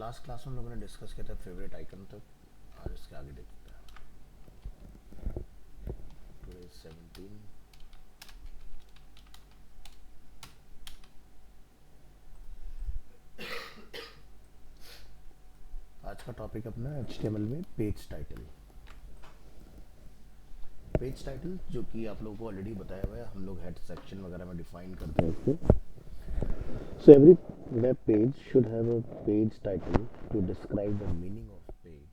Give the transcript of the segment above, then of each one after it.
Last class में हम लोगों ने डिस्कस किया था फेवरेट आइकन तक। आज इसके आगे देखते हैं। टुडे 17। आज का टॉपिक अपना HTML में पेज टाइटल। पेज टाइटल जो कि आप लोगों को ऑलरेडी बताया हुआ है, हम लोग हेड सेक्शन वगैरह में डिफाइन करते हैं इसको। So every web page should have a page title to describe the meaning of page.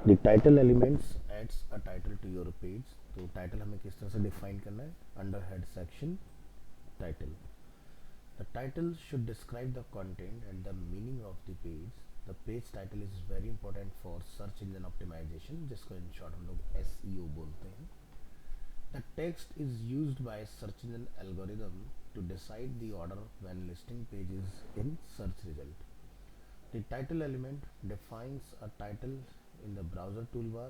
The title elements adds a title to your page. तो टाइटल हमें किस तरह से डिफाइन करना है? Under head section title. The title should describe the content and the meaning of the page. The page title is very important for search engine optimization, जिसको in short हम लोग SEO बोलते हैं. The text is used by search engine algorithm to decide the order when listing pages in search result. The title element defines a title in the browser toolbar,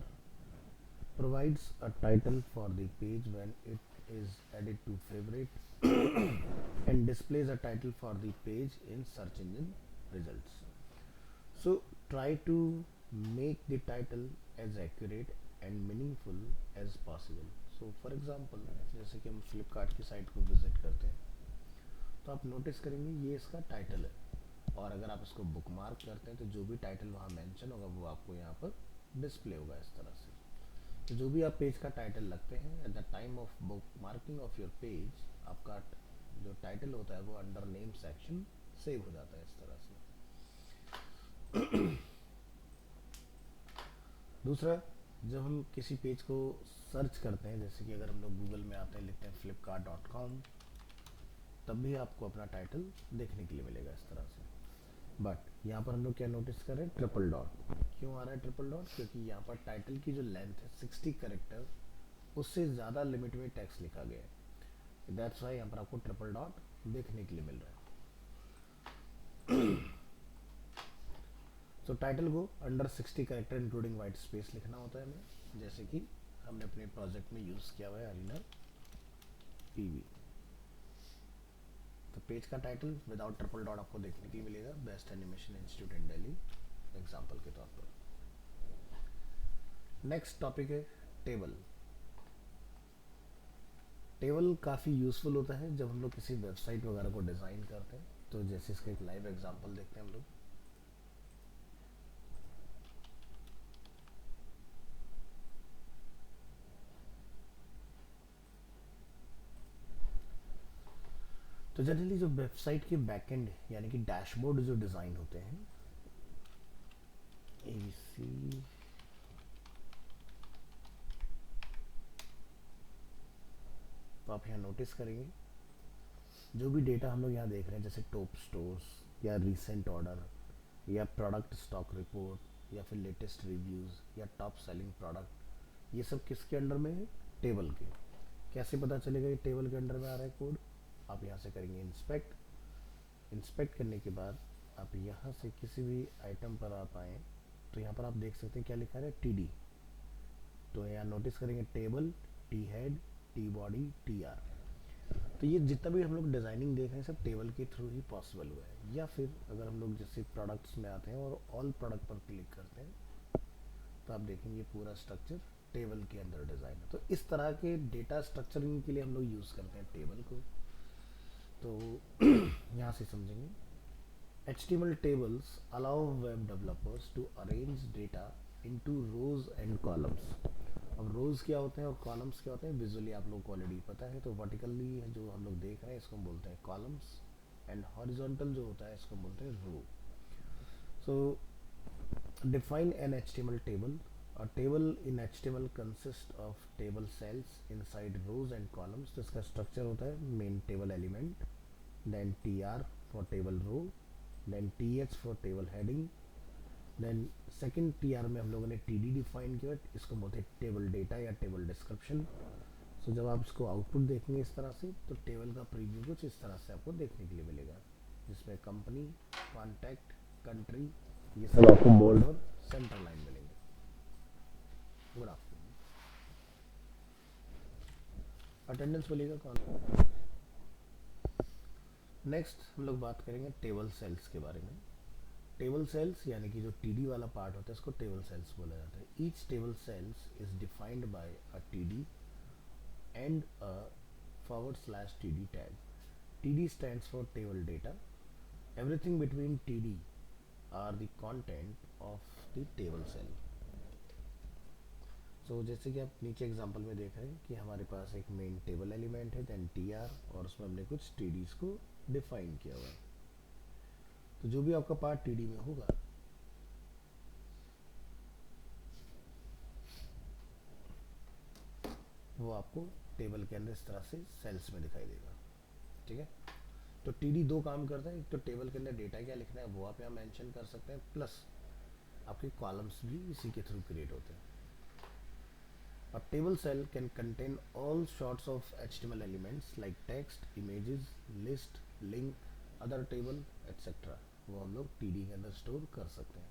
provides a title for the page when it is added to favorite, and displays a title for the page in search engine results. So try to make the title as accurate and meaningful as possible. So for example, जैसे कि हम फ्लिपकार्ट की site को visit करते हैं तो आप notice करेंगे ये इसका टाइटल है, और अगर आप इसको बुकमार्क करते हैं तो जो भी टाइटल वहाँ मेंशन होगा वो आपको यहाँ पर डिस्प्ले होगा इस तरह से. तो जो भी आप पेज का टाइटल लगते हैं at the time of book marking of your page, आपका जो टाइटल होता है वो अंडर नेम सेक्शन सेव हो जाता है इस तरह से. दूसरा, जब हम किसी पेज को सर्च करते हैं, जैसे कि अगर हम लोग गूगल में आते हैं, लिखते हैं flipkart.com, तब भी आपको अपना टाइटल देखने के लिए मिलेगा इस तरह से. बट यहाँ पर हम लोग क्या नोटिस कर रहे हैं? Triple dot. क्यों आ रहा है ट्रिपल डॉट? क्योंकि यहाँ पर टाइटल की जो लेंथ है 60 कैरेक्टर, उससे ज़्यादा लिमिट में टेक्स्ट लिखा गया है. दैट्स वाई यहाँ पर आपको ट्रिपल डॉट देखने के लिए मिल रहा है. तो टाइटल को under 60 character including white space लिखना होता है हमें, जैसे कि हमने अपने प्रोजेक्ट में यूज़ किया हुआ है अरीना पीवी. तो पेज का टाइटल विदाउट ट्रिपल डॉट आपको देखने के लिए मिलेगा बेस्ट एनिमेशन इंस्टीट्यूट इन दिल्ली एग्जाम्पल के तौर पर. नेक्स्ट टॉपिक है टेबल. टेबल काफ़ी यूज़फुल होता है जब हम लोग किसी वेबसाइट वगैरह को डिज़ाइन करते हैं. तो जैसे इसका एक लाइव एग्जांपल देखते हैं हम लोग. तो जनरली जो वेबसाइट के बैकएंड यानी कि डैशबोर्ड जो डिज़ाइन होते हैं, ABC तो आप यहाँ नोटिस करेंगे जो भी डेटा हम लोग यहाँ देख रहे हैं, जैसे टॉप स्टोर्स या रीसेंट ऑर्डर या प्रोडक्ट स्टॉक रिपोर्ट या फिर लेटेस्ट रिव्यूज़ या टॉप सेलिंग प्रोडक्ट, ये सब किसके अंडर में है? टेबल के. कैसे पता चलेगा ये टेबल के अंडर में आ रहा है कोड? आप यहाँ से करेंगे इंस्पेक्ट. इंस्पेक्ट करने के बाद आप यहाँ से किसी भी आइटम पर आप आएँ तो यहाँ पर आप देख सकते हैं क्या लिखा है? TD. तो यहाँ नोटिस करेंगे table, T head, T body, TR. तो ये जितना भी हम लोग डिज़ाइनिंग देख रहे हैं सब टेबल के थ्रू ही पॉसिबल हुआ है. या फिर अगर हम लोग जैसे प्रोडक्ट्स में आते हैं और ऑल प्रोडक्ट पर क्लिक करते हैं तो आप देखेंगे पूरा स्ट्रक्चर टेबल के अंदर डिज़ाइन है. तो इस तरह के डेटा स्ट्रक्चरिंग के लिए हम लोग यूज़ करते हैं टेबल को. तो यहाँ से समझेंगे. HTML tables allow web developers to arrange data into rows and columns. अब रोज क्या होते हैं और कॉलम्स क्या होते हैं विजुअली आप लोग को ऑलरेडी पता है. तो वर्टिकली जो हम लोग देख रहे हैं इसको हम बोलते हैं कॉलम्स, एंड हॉरिजॉन्टल जो होता है इसको हम बोलते हैं रो. सो define an HTML table. A table in HTML consists of table cells inside rows and columns. तो इसका स्ट्रक्चर होता है main table element, then TR for table row, then TH for table heading, then second TR में हम लोगों ने TD define किया, इसको बोलते हैं टेबल डेटा या टेबल डिस्क्रिप्शन. सो जब आप इसको आउटपुट देखेंगे इस तरह से तो टेबल का प्रीव्यू कुछ इस तरह से आपको देखने के लिए मिलेगा, जिसमें कंपनी, कॉन्टैक्ट, कंट्री, ये सब आपको बोल्ड और सेंटर लाइन मिलेंगे. Good afternoon. अटेंडेंस बोलिएगा कौन. नेक्स्ट हम लोग बात करेंगे टेबल सेल्स के बारे में। टेबल सेल्स यानी कि जो टीडी वाला पार्ट होता है इसको टेबल सेल्स बोला जाता है। Each table cells is defined by a TD and a /td tag. TD stands for table data. Everything between TD are the content of the table cell. So जैसे कि आप नीचे एग्जांपल में देख रहे हैं कि हमारे पास एक मेन टेबल एलिमेंट है, देन टीआर, और उसमें हमने कुछ टीडीज को डिफाइन किया हुआ है। तो जो भी आपका पार्ट टीडी में होगा वो आपको टेबल के अंदर इस तरह से सेल्स में दिखाई देगा। ठीक है, तो टीडी दो काम करता है, एक तो टेबल के अंदर डेटा क्या लिखना है वो आप यहाँ मेंशन कर सकते हैं, प्लस आपके कॉलम्स भी इसी के थ्रू क्रिएट होते हैं। A table cell can contain all sorts of HTML elements like text, images, list, link, other table, etc. वो हम लोग TD के अंदर स्टोर कर सकते हैं।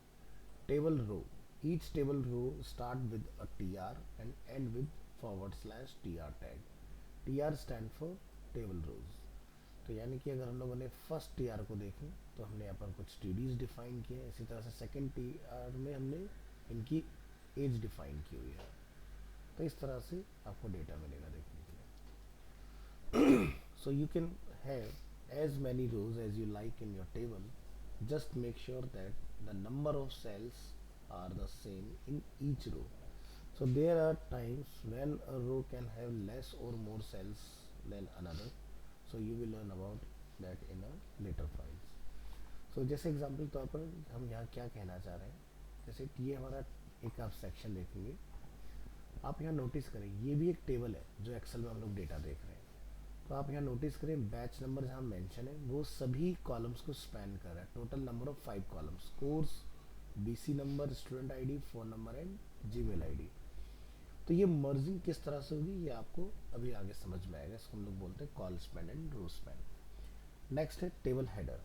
Table row. Each table row start with a TR and end with /TR tag. TR stand for table rows. तो यानी कि अगर हम लोगों ने फर्स्ट टीआर को देखें तो हमने यहाँ पर कुछ टीडीज डिफाइन किए हैं, इसी तरह से सेकंड टीआर में हमने इनकी एज डिफाइन की हुई है। तो इस तरह से आपको डेटा मिलेगा देखने के लिए। So you can have as many rows as you like in your table, just make sure that the number of cells are the same in each row. So there are times when a row can have less or more cells than another. So you will learn about that in a later files. So जैसे example तौर पर हम यहाँ क्या कहना चाह रहे हैं, जैसे कि ये हमारा एक आप सेक्शन देखेंगे, आप यहाँ नोटिस करें ये भी एक टेबल है जो एक्सेल में हम लोग डेटा देख रहे हैं। तो आप यहाँ नोटिस करें बैच नंबर जहाँ मेंशन है वो सभी कॉलम्स को स्पैन कर रहा है, total number of 5 columns, course, BC number, student ID, phone number and Gmail ID. तो ये मर्जिंग किस तरह से होगी ये आपको अभी आगे समझ में आएगा, इसको हम लोग बोलते हैं call span and row span. Next है table header.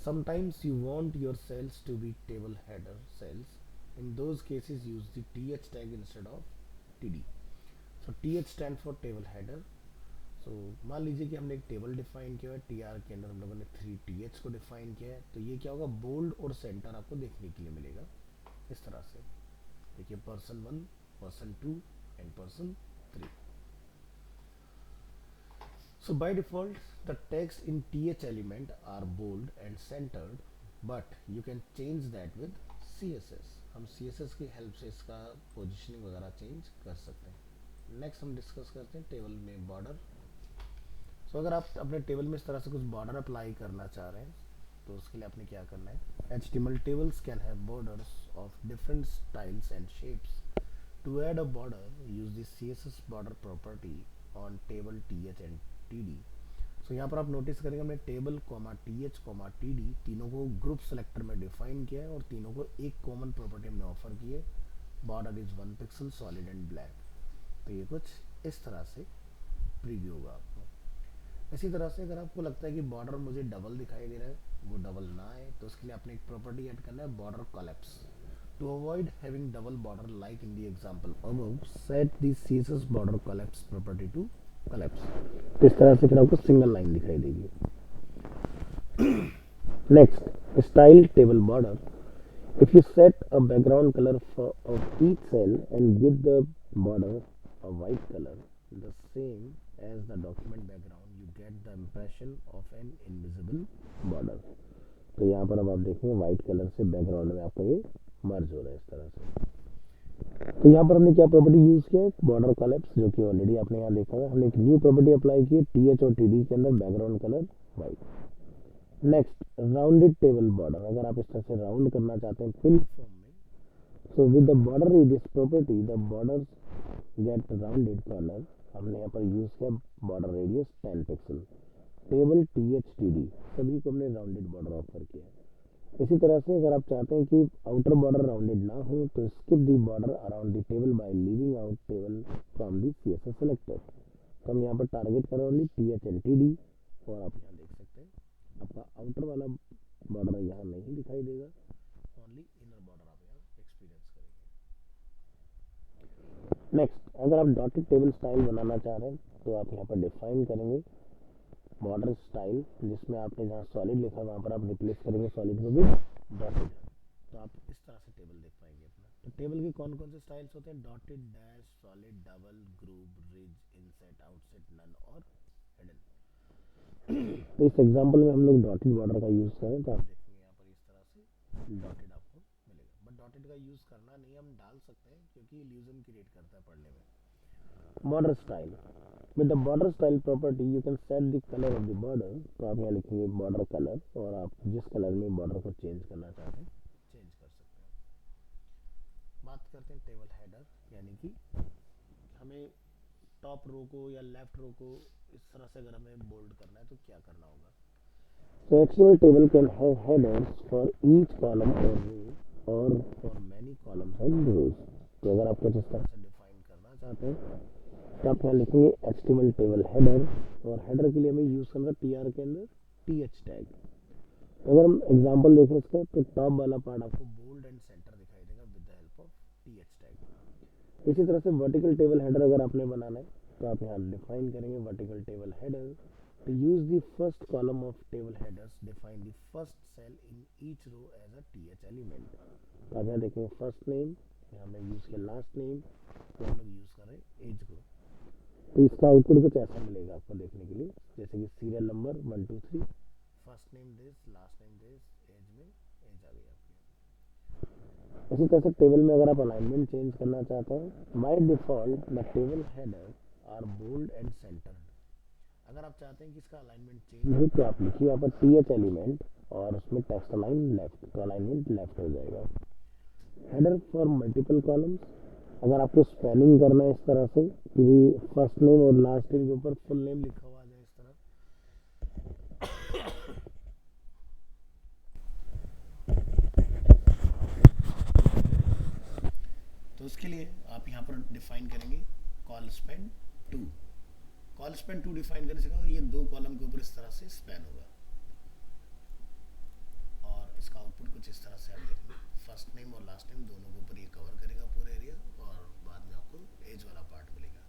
Sometimes you want your cells to be table header cells, in those cases use the TH tag instead of TD. So TH stand for table header. So मान लीजिए कि हमने एक table define किया है, TR के अंदर हम लोगों ने 3 टीएच को डिफाइन किया है, तो ये क्या होगा, बोल्ड और सेंटर आपको देखने के लिए मिलेगा इस तरह से। देखिए person 1, person 2 and person 3. So by default the text in th element are bold and centered, but you can change that with css. हम css की हेल्प से इसका पोजिशनिंग वगैरह चेंज कर सकते हैं। नेक्स्ट हम डिस्कस करते हैं टेबल में बॉर्डर। सो अगर आप अपने टेबल में इस तरह से कुछ बॉर्डर अप्लाई करना चाह रहे हैं तो उसके लिए आपने क्या करना है, HTML tables can have borders of different styles and shapes. To add a border, use the CSS border property on table th and td. So यहाँ पर आप नोटिस करेंगे हमने टेबल th td तीनों को ग्रुप सेलेक्टर में define किया है और तीनों को एक कॉमन प्रॉपर्टी हमने ऑफर की है, border is 1 pixel solid and black. तो ये कुछ इस तरह से प्रीव्यू होगा आपको। इसी तरह से अगर आपको लगता है कि बॉर्डर मुझे डबल दिखाई दे रहा है, वो डबल ना आए, तो उसके लिए आपने एक प्रॉपर्टी ऐड करना है, border collapse. To avoid having double border like in the example above, set the CSS border collapse property to collapse. तो इस तरह से फिर आपको सिंगल लाइन दिखाई देगी। Next, style table border. If you set a background color of each cell and give the border a white color, the same as the document background, you get the impression of an invisible border. तो यहाँ पर अब आप देखेंगे white colour से background में आपका ये मर्ज हो रहा है इस तरह से। तो यहाँ पर हमने क्या प्रॉपर्टी यूज किया है, बॉर्डर कोलैप्स, जो कि ऑलरेडी आपने यहाँ देखा है। हमने एक न्यू प्रॉपर्टी अप्लाई की है, टीएच और टीडी के अंदर background colour white. Next, rounded table border. अगर आप इस तरह से राउंड करना चाहते हैं फिल फॉर्म में, so with the border radius property the border get rounded corner. हमने यहाँ पर यूज किया border radius 10 pixel. Table TH TD सभी को हमने राउंडेड बॉर्डर ऑफर किया है। इसी तरह से अगर आप चाहते हैं कि आउटर बॉर्डर राउंडेड ना हो तो skip the border around the table by leaving out table from the CSS selector. तो हम यहाँ पर टारगेट कर ओनली टीएच एंड टीडी, और आप यहाँ देख सकते हैं आपका आउटर वाला बॉर्डर यहाँ नहीं दिखाई देगा, ओनली इनर बॉर्डर आप यहाँ एक्सपीरियंस करेंगे। नेक्स्ट, अगर आप डॉटेड टेबल स्टाइल बनाना चाह रहे हैं तो आप यहाँ पर डिफाइन करेंगे बॉर्डर स्टाइल, जिसमें आपने जहाँ सॉलिड लिखा है वहाँ पर आप रिप्लेस करेंगे सॉलिड को भी डॉटेड। तो आप इस तरह से टेबल देख पाएंगे अपना। तो टेबल की कौन कौन से स्टाइल्स होते हैं? Dotted, dash, solid, double, group, ridge, inset, outset, none और हिडन। तो इस एग्जांपल में हम लोग डॉटेड बॉर्डर का यूज़ करें तो आप देखेंगे यहाँ पर इस तरह से डॉटेड आपको मिलेगा। बट डॉटेड का यूज़ करना नहीं, हम डाल सकते हैं क्योंकि इल्यूजन क्रिएट करता है पढ़ने में। Border style, with the border style property you can set the color of the border। तो आप यहाँ लिखेंगे बॉर्डर कलर, और आप जिस कलर में बॉर्डर को चेंज करना चाहते हैं चेंज कर सकते हैं। बात करते हैं टेबल हेडर, यानी कि हमें टॉप रो को या लेफ्ट रो को इस तरह से अगर हमें बोल्ड करना है तो क्या करना होगा? So HTML table can have headers for each column or row or for many columns and rows। तो अगर आप कुछ इस तरह से डिफाइन करना चाहते हैं तो आप यहाँ लिखेंगे HTML टेबल हेडर, और हेडर के लिए हमें यूज़ करना TR के अंदर TH टैग। अगर हम एग्जांपल देखें इसका, तो टॉप वाला पार्ट आपको बोल्ड एंड सेंटर दिखाई देगा with the help of TH tag. इसी तरह से वर्टिकल टेबल हेडर अगर आपने बनाना है तो आप यहाँ डिफाइन करेंगे vertical table header. To use the first column of table headers, define the first cell in each row as a th element। तो आप यहाँ देखेंगे फर्स्ट नेम, यहाँ हमने यूज़ किया लास्ट नेम, तो हम लोग यूज़ कर रहे हैं एज को। तो इसका आउटपुट कुछ ऐसा मिलेगा आपको देखने के लिए, जैसे कि serial number 1 2 3, first name this, last name this, age में एज आ गई आपकी। इसी तरह से टेबल में अगर आप अलाइनमेंट चेंज करना चाहते हैं, by default the table header are bold and centered. अगर आप चाहते हैं कि इसका अलाइनमेंट चेंज हो तो आप लिखिए यहाँ पर TH एलिमेंट और उसमें टेक्स्ट अलाइन लेफ्ट, तो अलाइनमेंट लेफ्ट हो जाएगा। हेडर फॉर मल्टीपल कॉलम्स, अगर आपको स्पेलिंग करना है इस तरह से कि फर्स्ट नेम और लास्ट नेम के ऊपर फुल नेम लिखा हुआ आ जाए इस तरह, तो उसके लिए आप यहाँ पर डिफाइन करेंगे call Spain 2। Call Spain 2 define करने से ये दो कॉलम के ऊपर इस तरह से स्पैन होगा, और इसका आउटपुट कुछ इस तरह से आप देखेंगे फर्स्ट नेम और लास्ट नेम दोनों के ऊपर ये कवर करेगा पूरा एरिया, और बाद में आपको एज वाला पार्ट मिलेगा।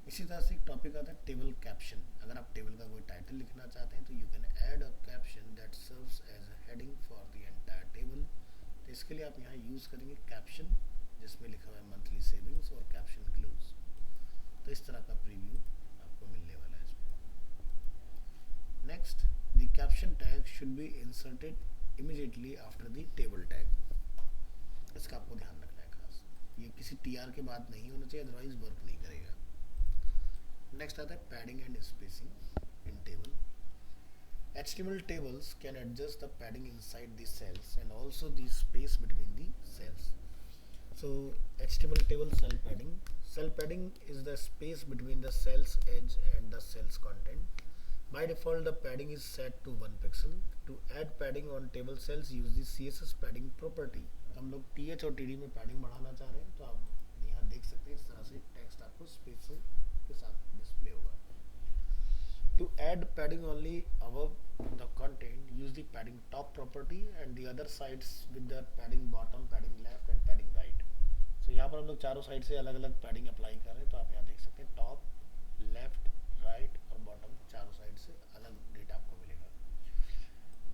इसी तरह से एक टॉपिक आता है टेबल कैप्शन। अगर आप टेबल का कोई टाइटल लिखना चाहते हैं तो you can add a caption that serves as a heading for the entire table. तो इसके लिए आप यहाँ यूज़ करेंगे कैप्शन, जिसमें लिखा हुआ है मंथली सेविंग्स और कैप्शन क्लोज। तो इस तरह का प्रीव्यू आपको मिलने वाला है इसमें। Next, the caption tag should be inserted immediately after the table tag. इसका आपको ध्यान रखना है खास, ये किसी TR के बाद नहीं होना चाहिए, अदरवाइज वर्क नहीं करेगा। नेक्स्ट आता है padding and spacing in table. HTML tables can adjust the padding inside the cells and also the space between the cells। So HTML table cell padding. Cell padding is the space between the cell's edge and the cell's content. By default, the padding is set to 1 pixel. To add padding on table cells, use the CSS padding property। तो हम लोग TH और TD में padding बढ़ाना चाह रहे हैं, तो आप यहाँ देख सकते हैं इस तरह से टेक्स्ट आपको स्पेस के साथ डिस्प्ले होगा। To add padding only above the content, use the padding top property and the other sides with the padding bottom, padding left and padding right। तो यहाँ पर हम लोग चारों साइड से अलग अलग पैडिंग अप्लाई कर रहे हैं, तो आप यहाँ देख सकते हैं टॉप, लेफ्ट, राइट और बॉटम चारों साइड से अलग डेटा आपको मिलेगा।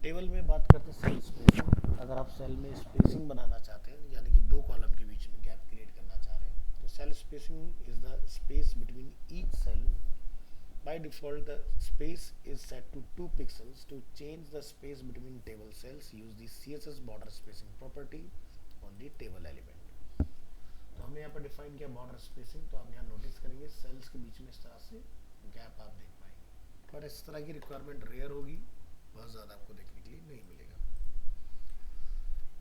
टेबल में बात करते हैं सेल स्पेसिंग। अगर आप सेल में स्पेसिंग बनाना चाहते हैं, यानी कि दो कॉलम के बीच में गैप क्रिएट करना चाह रहे हैं, तो cell spacing is the space between each cell. By default, the space is set to 2 pixels. To change the space between table cells, use the CSS border spacing property on the table element। तो हमने यहाँ पर define किया border spacing, तो आप यहाँ notice करेंगे sales के बीच में इस तरह से गैप आप देख पाएंगे, पर इस तरह की रिक्वायरमेंट रेयर होगी, बहुत ज़्यादा आपको देखने के लिए नहीं मिलेगा।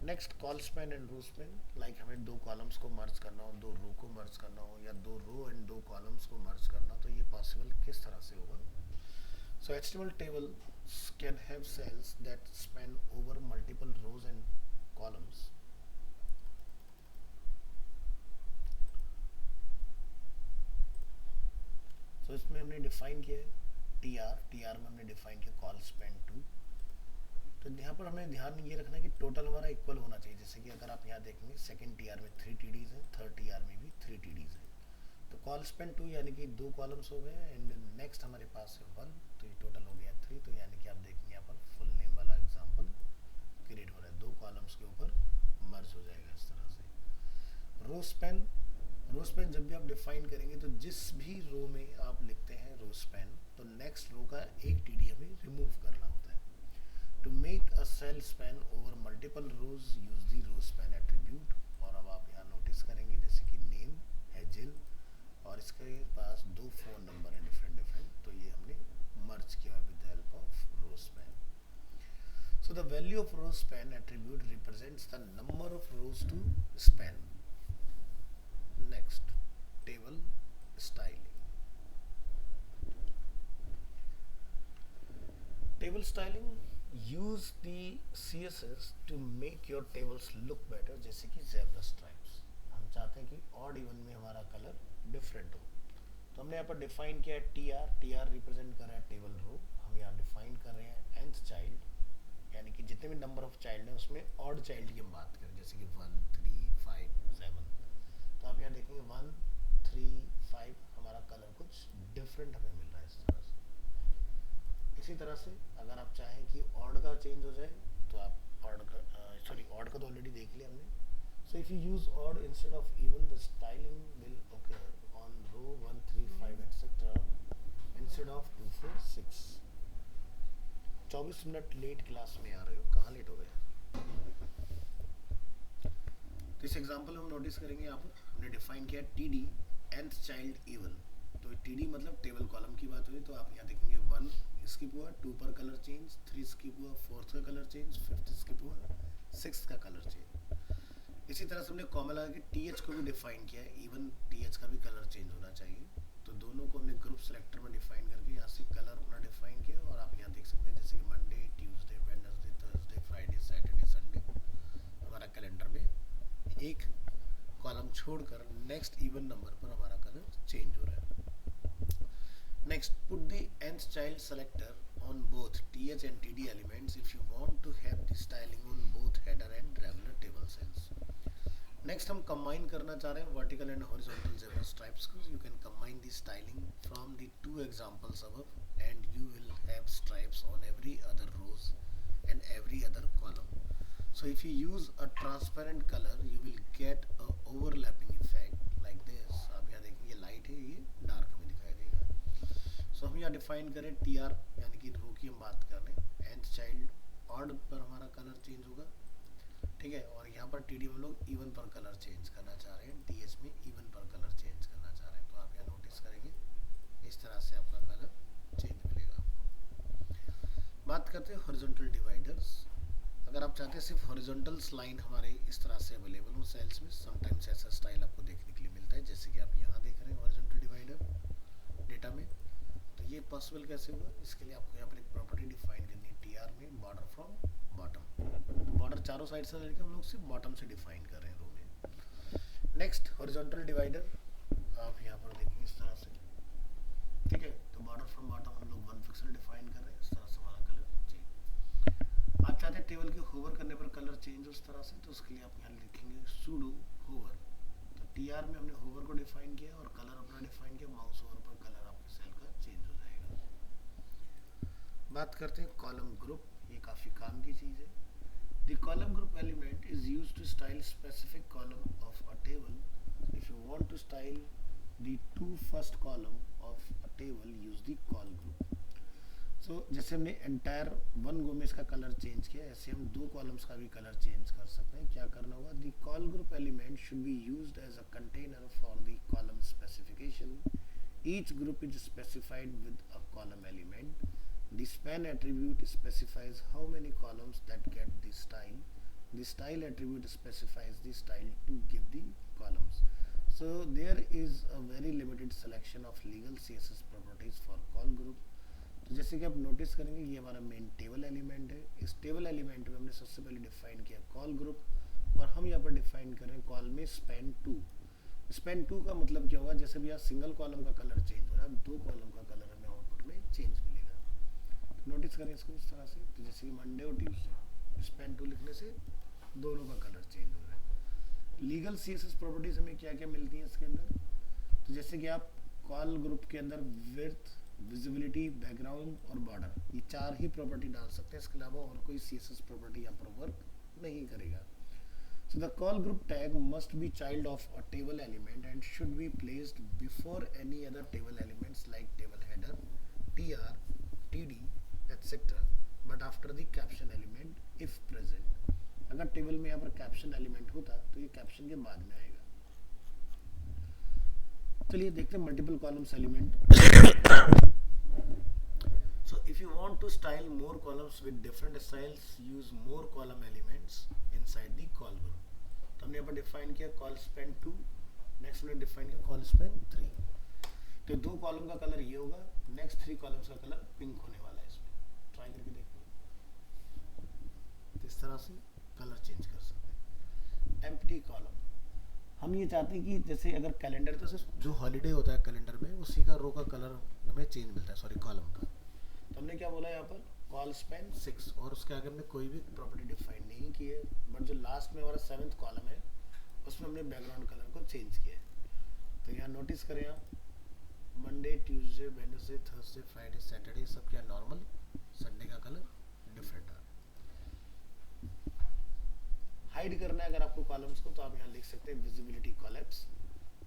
Next, col span and row span. Like हमें दो कॉलम्स को मर्ज करना हो, दो रो को मर्ज करना हो, या दो रो एंड दो कॉलम्स को मर्ज करना, तो ये पॉसिबल किस तरह से होगा? सो HTML tables can have cells that span over multiple rows and columns। तो इसमें हमने डिफाइन किया TR में हमने डिफाइन किया कॉल स्पैन 2। तो यहाँ पर हमें ध्यान ये रखना है कि टोटल हमारा इक्वल होना चाहिए। जैसे कि अगर आप यहाँ देखेंगे सेकंड TR में 3 TDs हैं, थर्ड TR में भी 3 TDs हैं। तो कॉल स्पैन 2 यानी कि 2 कॉलम्स हो गए, एंड नेक्स्ट हमारे पास है 1, तो ये टोटल हो गया 3, तो यानी कि आप देखेंगे यहाँ पर फुल नेम वाला एग्जाम्पल क्रिएट हो रहा है, 2 कॉलम्स के ऊपर मर्ज हो जाएगा इस तरह से। रो स्पैन जब भी आप डिफाइन करेंगे तो जिस भी रो में आप लिखते हैं रो स्पैन, तो नेक्स्ट रो का एक टीडी हमें रिमूव करना होता है। To make a cell span over multiple rows use the row span attribute. और अब आप यहाँ नोटिस करेंगे जैसे कि नेम है जिल और इसके पास 2 फोन नंबर है डिफरेंट, तो ये हमने मर्ज किया with the help of row span. So the value of row span attribute represents the number of rows to span. Next, table styling. Table styling, use the CSS to make your tables look better, जैसे कि zebra stripes। हम चाहते हैं कि odd even में हमारा colour different हो, तो हमने यहाँ पर डिफाइन किया है TR रिप्रेजेंट कर रहा है टेबल रो। हम यहाँ डिफाइन कर रहे हैं nth चाइल्ड, यानी कि जितने भी नंबर ऑफ चाइल्ड हैं उसमें ऑड चाइल्ड की हम बात करें, जैसे कि 1 3 5 7, तो आप यहाँ देखेंगे 1 3 5 हमारा कलर कुछ डिफरेंट हमें मिल रहा है इस तरह से। इसी तरह से अगर आप चाहें कि ऑड का चेंज हो जाए तो आप ऑड का तो ऑलरेडी देख लिया हमने। So if you use odd instead of even, the styling will occur on row 1 3 5 etcetera instead of 2 4 6। 24 minute late class में आ रहे हो, कहाँ लेट हो गए? तो इस एग्जांपल में हम नोटिस करेंगे यहाँ पर हमने डिफाइन किया टीडी nth चाइल्ड इवन। तो टीडी मतलब टेबल कॉलम की बात हुई, तो आप यहाँ देखेंगे 1 स्किप हुआ, 2 पर कलर चेंज, 3 स्किप हुआ, 4th का कलर चेंज, 5th स्किप हुआ, 6th का कलर चेंज। इसी तरह से हमने कॉमन लगा कि टीएच को भी डिफाइन किया है, इवन टीएच का भी कलर चेंज होना चाहिए। तो दोनों को हमने ग्रुप सेलेक्टर में डिफाइन करके यहाँ से कलर अपना डिफाइन किया, और आप यहाँ देख सकते हैं जैसे कि Monday Tuesday Wednesday Thursday Friday Saturday Sunday हमारा कैलेंडर में एक कॉलम छोड़कर नेक्स्ट इवन नंबर पर हमारा कलर चेंज हो रहा है। Next, put the nth child selector on both th and td elements if you want to have the styling on both header and regular table cells. Next हम combine करना चाह रहे हैं vertical and horizontal zebra stripes को। You can combine the styling from the 2 examples above and you will have stripes on every other rows and every other column. So if you use a transparent color, you will get a overlapping effect like this. आप यहाँ देखेंगे light है, ये dark में दिखाई देगा। So हम यहाँ डिफाइन करें TR, यानी कि रो की हम बात कर रहे हैं, nth चाइल्ड ऑड पर हमारा कलर चेंज होगा, ठीक है। और यहाँ पर TD हम लोग इवन पर कलर चेंज करना चाह रहे हैं, TH में इवन पर कलर चेंज करना चाह रहे हैं। तो आप यहाँ नोटिस करेंगे इस तरह से आपका कलर चेंज मिलेगा आपको। बात करते हैं हॉरिजॉन्टल डिवाइडर्स। अगर आप चाहते हैं सिर्फ हॉरिजॉन्टल्स लाइन हमारे इस तरह से अवेलेबल हो सेल्स में, समटाइम्स ऐसा स्टाइल आपको देखने के लिए मिलता है, जैसे कि आप यहाँ देख रहे हैं हॉरिजॉन्टल डिवाइडर डेटा में। तो ये पॉसिबल कैसे हुआ? इसके लिए आपको यहाँ पर एक प्रॉपर्टी डिफाइन करनी है TR में, बॉर्डर फ्रॉम बॉटम। तो बॉर्डर चारों साइड से लेकर हम लोग सिर्फ बॉटम से डिफाइन कर रहे हैं रो में। नेक्स्ट, हॉरिजॉन्टल डिवाइडर आप यहाँ पर देखेंगे इस तरह से, ठीक है। तो बॉर्डर फ्रॉम बॉटम हम लोग 1 पिक्सल डिफाइन कर रहे हैं, इस तरह से हमारा कलर चेंज। आप चाहते हैं टेबल के होवर करने पर कलर चेंज उस तरह से, तो उसके लिए आप यहाँ लिखेंगे sudo hover। तो TR में हमने होवर को डिफाइन किया और कलर अपना डिफाइन किया, माउस ओवर पर कलर आपके सेल का चेंज हो जाएगा। बात करते हैं कॉलम ग्रुप, ये काफ़ी काम की चीज़ है। The column group element is used to style specific column of a table. If you want to style the 2 first column of a table, use the call group. So जैसे हमने entire 1 रो में इसका colour change किया, ऐसे हम 2 columns का भी colour change कर सकते हैं। क्या करना होगा? The call group element should be used as a container for the column specification. Each group is specified with a column element. The span attribute specifies how many columns that get the style. The style attribute specifies the style to give the columns. So there is a very limited selection of legal CSS properties for call group. तो जैसे कि आप notice करेंगे ये हमारा main table element है। इस table element में हमने सबसे पहले डिफाइन किया कॉल ग्रुप, और हम यहाँ पर डिफाइन करें कॉल में स्पैन 2। स्पैन 2 का मतलब क्या होगा? जैसे भी यहाँ सिंगल कॉलम का कलर चेंज हो रहा है, 2 कॉलम का कलर हमें आउटपुट में चेंज मिलेगा। नोटिस करें इसको इस तरह से, तो जैसे कि मंडे और ट्यूसडे स्पैन 2 लिखने से दोनों का कलर चेंज हो रहा है। लीगल CSS प्रॉपर्टीज हमें क्या क्या मिलती हैं इसके अंदर? तो जैसे कि आप कॉल ग्रुप के अंदर विड्थ विजिबिलिटी, बैकग्राउंड और बॉर्डर, ये 4 ही प्रॉपर्टी डाल सकते हैं, इसके अलावा और कोई CSS प्रॉपर्टी यहाँ पर वर्क नहीं करेगा. So the call group tag must be child of a table element and should be placed before any other table elements like table header, tr, td, etc. but after the caption element if present. अगर table में यहाँ पर caption element होता तो ये caption के बाद में आएगा. चलिए देखते हैं multiple columns element. So if you want to style more columns with different styles, use more column elements inside the call group. तो हमने यहाँ पर डिफाइन किया कॉल स्पेन 2, नेक्स्ट हमने डिफाइन किया कॉल स्पेन 3. तो 2 कॉलम का कलर ये होगा, नेक्स्ट 3 कॉलम्स का कलर पिंक होने वाला है. इसमें ट्राई करके देखिए, तो इस तरह से कलर चेंज कर सकते हैं. एम्प्टी कॉलम, हम ये चाहते हैं कि जैसे अगर कैलेंडर तो जो हॉलीडे होता है कैलेंडर में उसी का रो का कलर हमें चेंज मिलता है, सॉरी कॉलम का. तो हमने क्या बोला यहाँ पर कॉल स्पेन 6 और उसके आगे हमने कोई भी प्रॉपर्टी डिफाइन नहीं की है, बट जो लास्ट में हमारा 7th कॉलम है उसमें हमने बैकग्राउंड कलर को चेंज किया है. तो यहाँ नोटिस करें आप, Monday, Tuesday, Wednesday, Thursday, Friday, Saturday सब क्या नॉर्मल, संडे का कलर डिफरेंट है. हाइड करना है अगर आपको कॉलम्स को तो आप यहाँ लिख सकते हैं विजिबिलिटी कॉलम्स.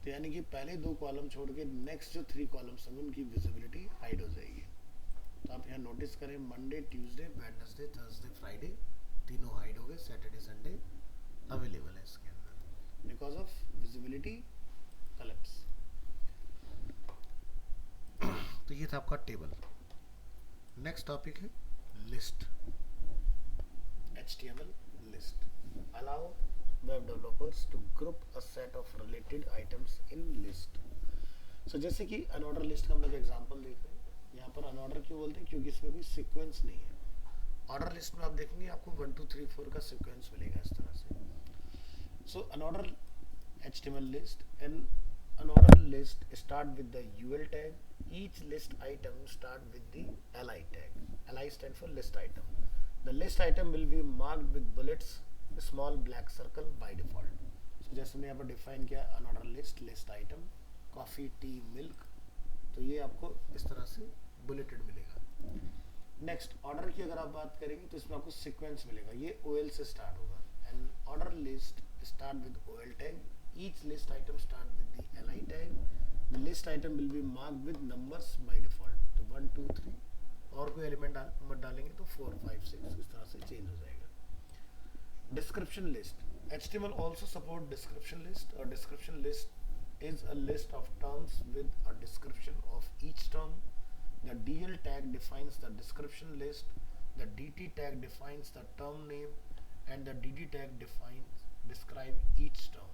तो यानी कि पहले 2 कॉलम छोड़ के नेक्स्ट जो 3 कॉलम्स होंगे उनकी विजिबिलिटी हाइड हो जाएगी. तो आप यहाँ नोटिस करें Monday, Tuesday, Wednesday, Thursday, Friday तीनों हाइड हो गए, सैटरडे संडे अवेलेबल है इसके अंदर बिकॉज ऑफ विजिबिलिटी कॉलम्स. तो ये था आपका टेबल. नेक्स्ट टॉपिक है list. HTML list allow web developers to group a set of related items in list. So जैसे कि अनऑर्डर लिस्ट का हम लोग एग्जांपल देख रहे हैं. यहाँ पर अनऑर्डर क्यों बोलते हैं, क्योंकि इसमें कोई सीक्वेंस नहीं है. ऑर्डर लिस्ट में आप देखेंगे आपको 1 2 3 4 का सीक्वेंस मिलेगा इस तरह से. So unordered HTML list, and unordered list start with the UL tag. Each list item start with the li tag. Li stand for list item. The list item will be marked with bullets, small black circle by default. So जैसे हमने यहाँ पर define किया unordered list, list item, coffee, T, milk, तो ये आपको इस तरह से बुलेटेड मिलेगा. नेक्स्ट ऑर्डर की अगर आप बात करेंगे तो इसमें आपको सीक्वेंस मिलेगा. ये OL से स्टार्ट होगा. And order list start with OL tag. Each list item start with the LI tag. The list item will be marked with numbers by default. तो 1 2 3 और कोई एलिमेंट मत डालेंगे तो 4 5 6 इस तरह से चेंज हो जाएगा. Description list. HTML also support description list. A description list is a list of terms with a description of each term. The DL tag defines the description list. The DT tag defines the term name, and the DD tag describe each term.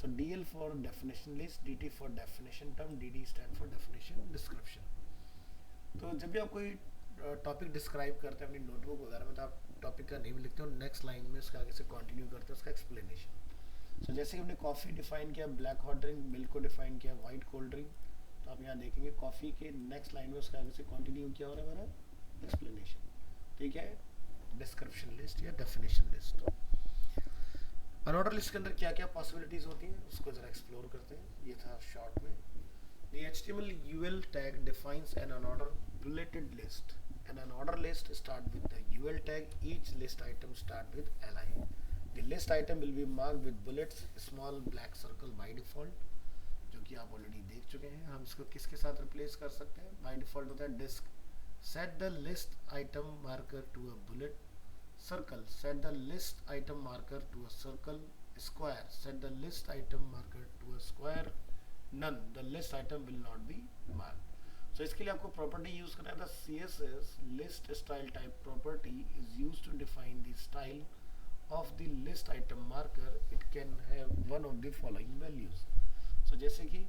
So DL for definition list, DT for definition term, DD stand for definition description. तो जब भी आप कोई topic describe करते हैं अपनी notebook वगैरह में तो आप टॉपिक का नेम लिखते हो, नेक्स्ट लाइन में उसका आगे से कंटिन्यू करते हो उसका एक्सप्लेनेशन. सो जैसे कि हमने कॉफ़ी डिफाइन किया, ब्लैक हॉट ड्रिंक, मिल्क को डिफाइन किया, वाइट कोल्ड ड्रिंक, तो आप यहाँ देखेंगे कॉफ़ी के नेक्स्ट लाइन में उसका आगे से कंटिन्यू किया हो रहा है हमारा एक्सप्लेनेशन. ठीक है, डिस्क्रिप्शन लिस्ट या डेफिनेशन लिस्ट. अनऑर्डर लिस्ट के अंदर क्या क्या पॉसिबिलिटीज होती हैं उसको जरा एक्सप्लोर करते हैं. ये था शॉर्ट में. The HTML UL tag defines an unorder bulleted list. An order list start with the UL tag. Each list item start with li. The list item will be marked with bullets, small black circle by default, जो कि आप already देख चुके हैं. हम इसको किसके साथ रिप्लेस कर सकते हैं? बाय डिफॉल्ट होता है disc. Set the list item marker to a bullet. Circle. Set the list item marker to a circle. Square. Set the list item marker to a square. None. The list item will not be marked. So इसके लिए आपको property use करना है. The CSS list style type property is used to define the style of the list item marker. It can have one of the following values. So जैसे कि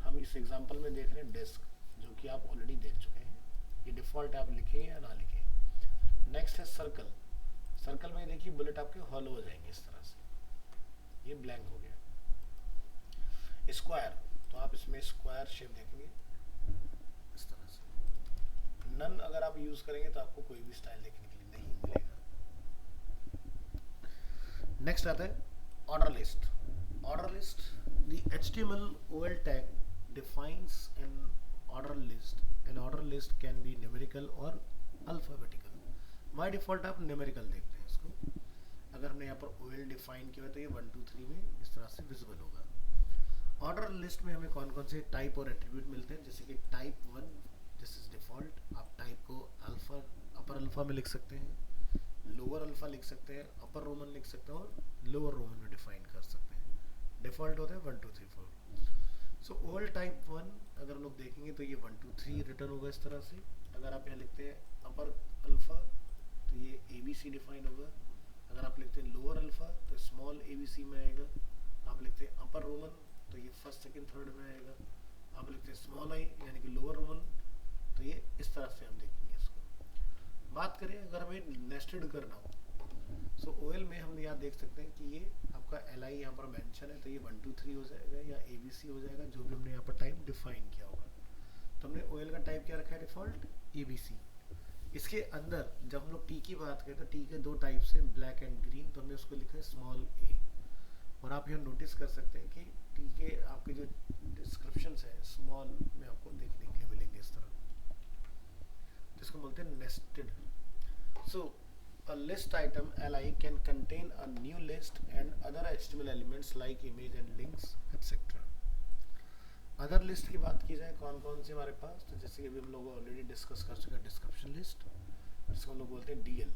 हम इस example में देख रहे हैं डिस्क, जो कि आप ऑलरेडी देख चुके हैं. ये डिफॉल्ट आप लिखें या ना लिखें. नेक्स्ट है सर्कल. सर्कल में देखिए बुलेट आपके हॉलो हो जाएंगे इस तरह से, ये ब्लैंक हो गया. स्क्वायर, तो आप इसमें स्क्वायर शेप देखेंगे इस तरह से. नन अगर आप यूज करेंगे तो आपको कोई भी स्टाइल देखने के लिए नहीं मिलेगा. नेक्स्ट आता है order list. Order list, the HTML OL tag defines an order list. An order list can be numerical or alphabetical. By default आप न्यूमेरिकल देखते हैं इसको. अगर हमने यहाँ पर OL डिफाइन किया तो ये 1 2 3 में इस तरह से विजिबल होगा. ऑर्डर लिस्ट में हमें कौन कौन से टाइप और एट्रीब्यूट मिलते हैं, जैसे कि टाइप 1 दिस इज डिफॉल्ट. आप टाइप को अल्फा अपर अल्फा में लिख सकते हैं, लोअर अल्फा लिख सकते हैं, अपर रोमन लिख सकते हैं और लोअर रोमन में डिफाइन कर सकते हैं. डिफॉल्ट होता है 1 2 3 4. सो ऑल टाइप 1 अगर हम लोग देखेंगे तो ये 1 2 3 रिटर्न होगा इस तरह से. अगर आप यहाँ लिखते हैं अपर अल्फा तो ये ABC डिफाइन होगा. अगर आप लिखते हैं लोअर अल्फा तो स्मॉल ABC में आएगा. आप लिखते हैं अपर रोमन तो ये फर्स्ट सेकंड थर्ड में आएगा. आप लिखते हैं स्मॉल आई यानी कि लोअर रोमन तो ये इस तरह से हम देखेंगे इसको. बात करें अगर हमें नेस्टेड करना हो सो OL में हम यहाँ देख सकते हैं कि ये आपका LI यहाँ पर मेंशन है तो ये 1 2 3 हो जाएगा या ABC हो जाएगा, जो भी हमने यहाँ पर टाइप डिफाइन किया होगा. तो हमने OL का टाइप क्या रखा है डिफॉल्ट ABC. इसके अंदर जब हम लोग T की बात करें तो T के दो टाइप्स हैं, ब्लैक एंड ग्रीन, तो हमने उसको लिखा है स्मॉल a. और आप यहाँ नोटिस कर सकते हैं कि T के आपके जो डिस्क्रिप्शंस है स्मॉल में आपको देखने के लिए मिलेंगे इस तरह, जिसको बोलते हैं nested. So a list item li can contain a new list and other HTML elements like image and links etc. Other list की बात की जाए कौन कौन सी हमारे पास, तो जैसे कि अभी हम लोग ऑलरेडी डिस्कस कर चुके हैं डिस्क्रिप्शन लिस्ट, जिसको हम लोग बोलते हैं DL,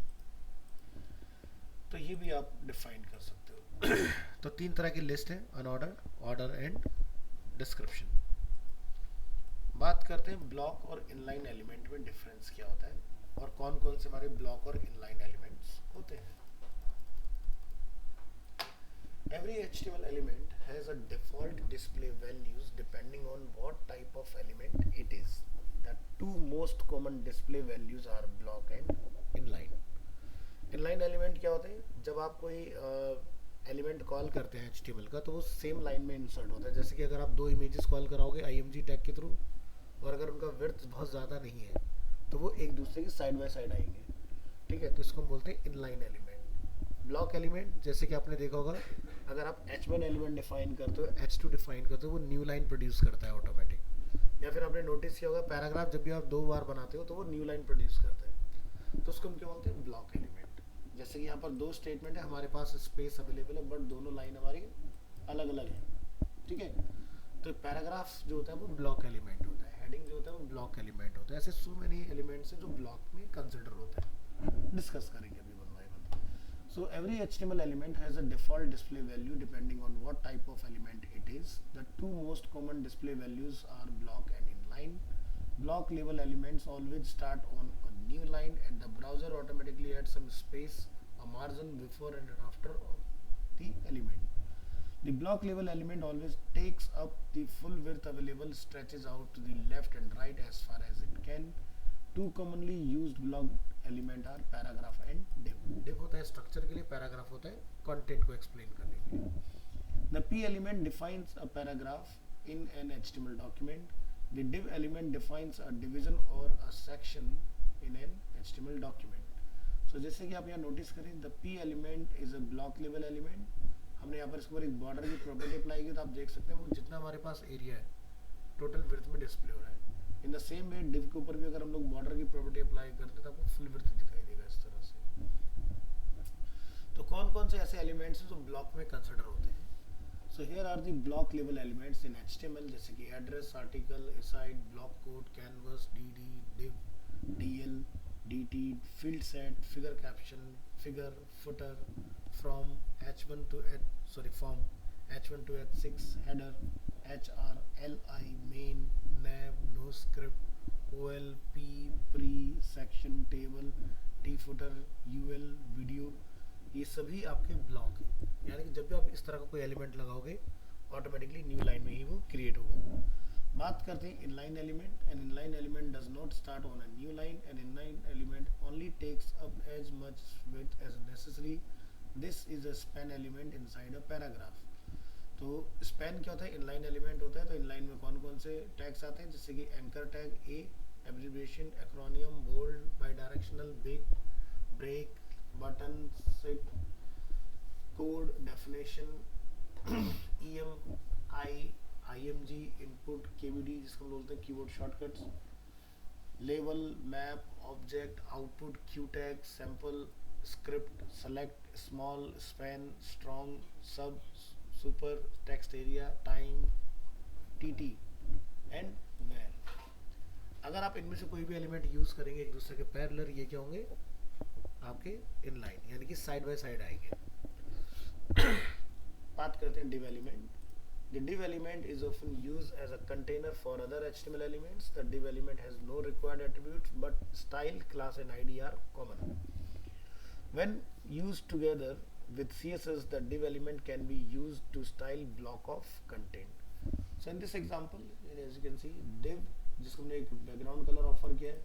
तो ये भी आप डिफाइन कर सकते हो. तो तीन तरह की लिस्ट है, अनऑर्डर, ऑर्डर एंड डिस्क्रिप्शन. बात करते हैं ब्लॉक और इनलाइन एलिमेंट में डिफरेंस क्या होता है और कौन कौन से हमारे ब्लॉक और इनलाइन एलिमेंट्स होते हैं. Every HTML element has a default display values depending on what type of element it is. The two most common display values are block and inline. Inline element क्या होते हैं, जब आप कोई element call करते हैं HTML का तो वो सेम लाइन में इंसर्ट होता है. जैसे कि अगर आप दो इमेजेस कॉल कराओगे IMG टैग के थ्रू और अगर उनका विड्थ बहुत ज़्यादा नहीं है तो वो एक दूसरे की साइड बाय साइड आएंगे. ठीक है, तो इसको हम बोलते हैं इनलाइन एलिमेंट. ब्लॉक एलिमेंट जैसे कि आपने देखा होगा, अगर आप H1 एलिमेंट डिफाइन करते हो, H2 डिफाइन करते हो, वो न्यू लाइन प्रोड्यूस करता है ऑटोमेटिक. या फिर आपने नोटिस किया होगा पैराग्राफ जब भी आप दो बार बनाते हो तो वो न्यू लाइन प्रोड्यूस करता है, तो उसको हम क्या बोलते हैं ब्लॉक एलिमेंट. जैसे कि यहाँ पर दो स्टेटमेंट है, हमारे पास स्पेस अवेलेबल है बट दोनों लाइन हमारी अलग अलग है. ठीक है, तो पैराग्राफ जो होता है वो ब्लॉक एलिमेंट होता है, हेडिंग जो होता है वो ब्लॉक एलिमेंट होता है. ऐसे सो मेनी एलिमेंट्स हैं जो ब्लॉक में कंसिडर होता है. डिस्कस करेंगे अभी one by one. So every HTML element has a default display value depending on what type of element it is. The two most common display values are block and inline. Block label elements always start on a new line and the browser automatically adds some space, a margin before and after the element. The block label element always takes up the full width available, stretches out to the left and right as far as it can. Two commonly used block element are paragraph and div. div होता है structure के लिए, paragraph होता है content को explain करने के लिए. The p element defines a paragraph in an HTML document. The div element defines a division और a section in an HTML document. So जैसे कि आप यहाँ नोटिस करें, the p element is a block level element. हमने यहाँ पर इसके ऊपर एक बॉर्डर की प्रॉपर्टी अप्लाई की तो आप देख सकते हैं वो जितना हमारे पास एरिया है टोटल विड्थ में डिस्प्ले हो रहा है. In the same way div के ऊपर भी अगर हम लोग बॉर्डर की प्रॉपर्टी अप्लाई करते हैं तो आपको फुल विड्थ दिखाई देगा इस तरह से. तो कौन कौन से ऐसे एलिमेंट्स हैं जो ब्लॉक में कंसिडर होते हैं. So here are the block level elements in HTML, जैसे कि address, article, aside, block code, canvas, DD, div, DL, DT, field set, figure caption, figure, footer, from H1 to H6, header, HR, LI, main, nav, no script, OL, P, pre, section, table, T footer, UL, video, ये सभी आपके block हैं. यानी कि जब भी आप इस तरह का कोई एलिमेंट लगाओगे ऑटोमेटिकली न्यू लाइन में ही वो क्रिएट होगा. बात करते हैं inline element. An inline element does not start on a new line. An inline element only takes up as much width as necessary. This is a span element inside a paragraph. तो span क्या होता है, inline element होता है. तो inline में कौन कौन से टैग्स आते हैं, जैसे कि anchor tag, A, abbreviation, acronym, bold, bidirectional, big, break, button, cite, code, definition, EM, IMG, input, KBD जिसको हम बोलते हैं keyboard shortcuts, label, map, object, output, Q tag, sample, script, select, small, span, strong, sub, super, text area, time, TT and var. अगर आप इनमें से कोई भी एलिमेंट यूज करेंगे एक दूसरे के पैरेलल, ये क्या होंगे आपके इनलाइन, यानी कि साइड बाय साइड आएंगे। बात करते हैं div element. The div element is often used as a container for other HTML elements. The div element has no required attributes, but style, class and ID are common. When used together with CSS, the div element can be used to style block of content. So in this example, as you can see, div जिसको हमने एक background colour offer किया है,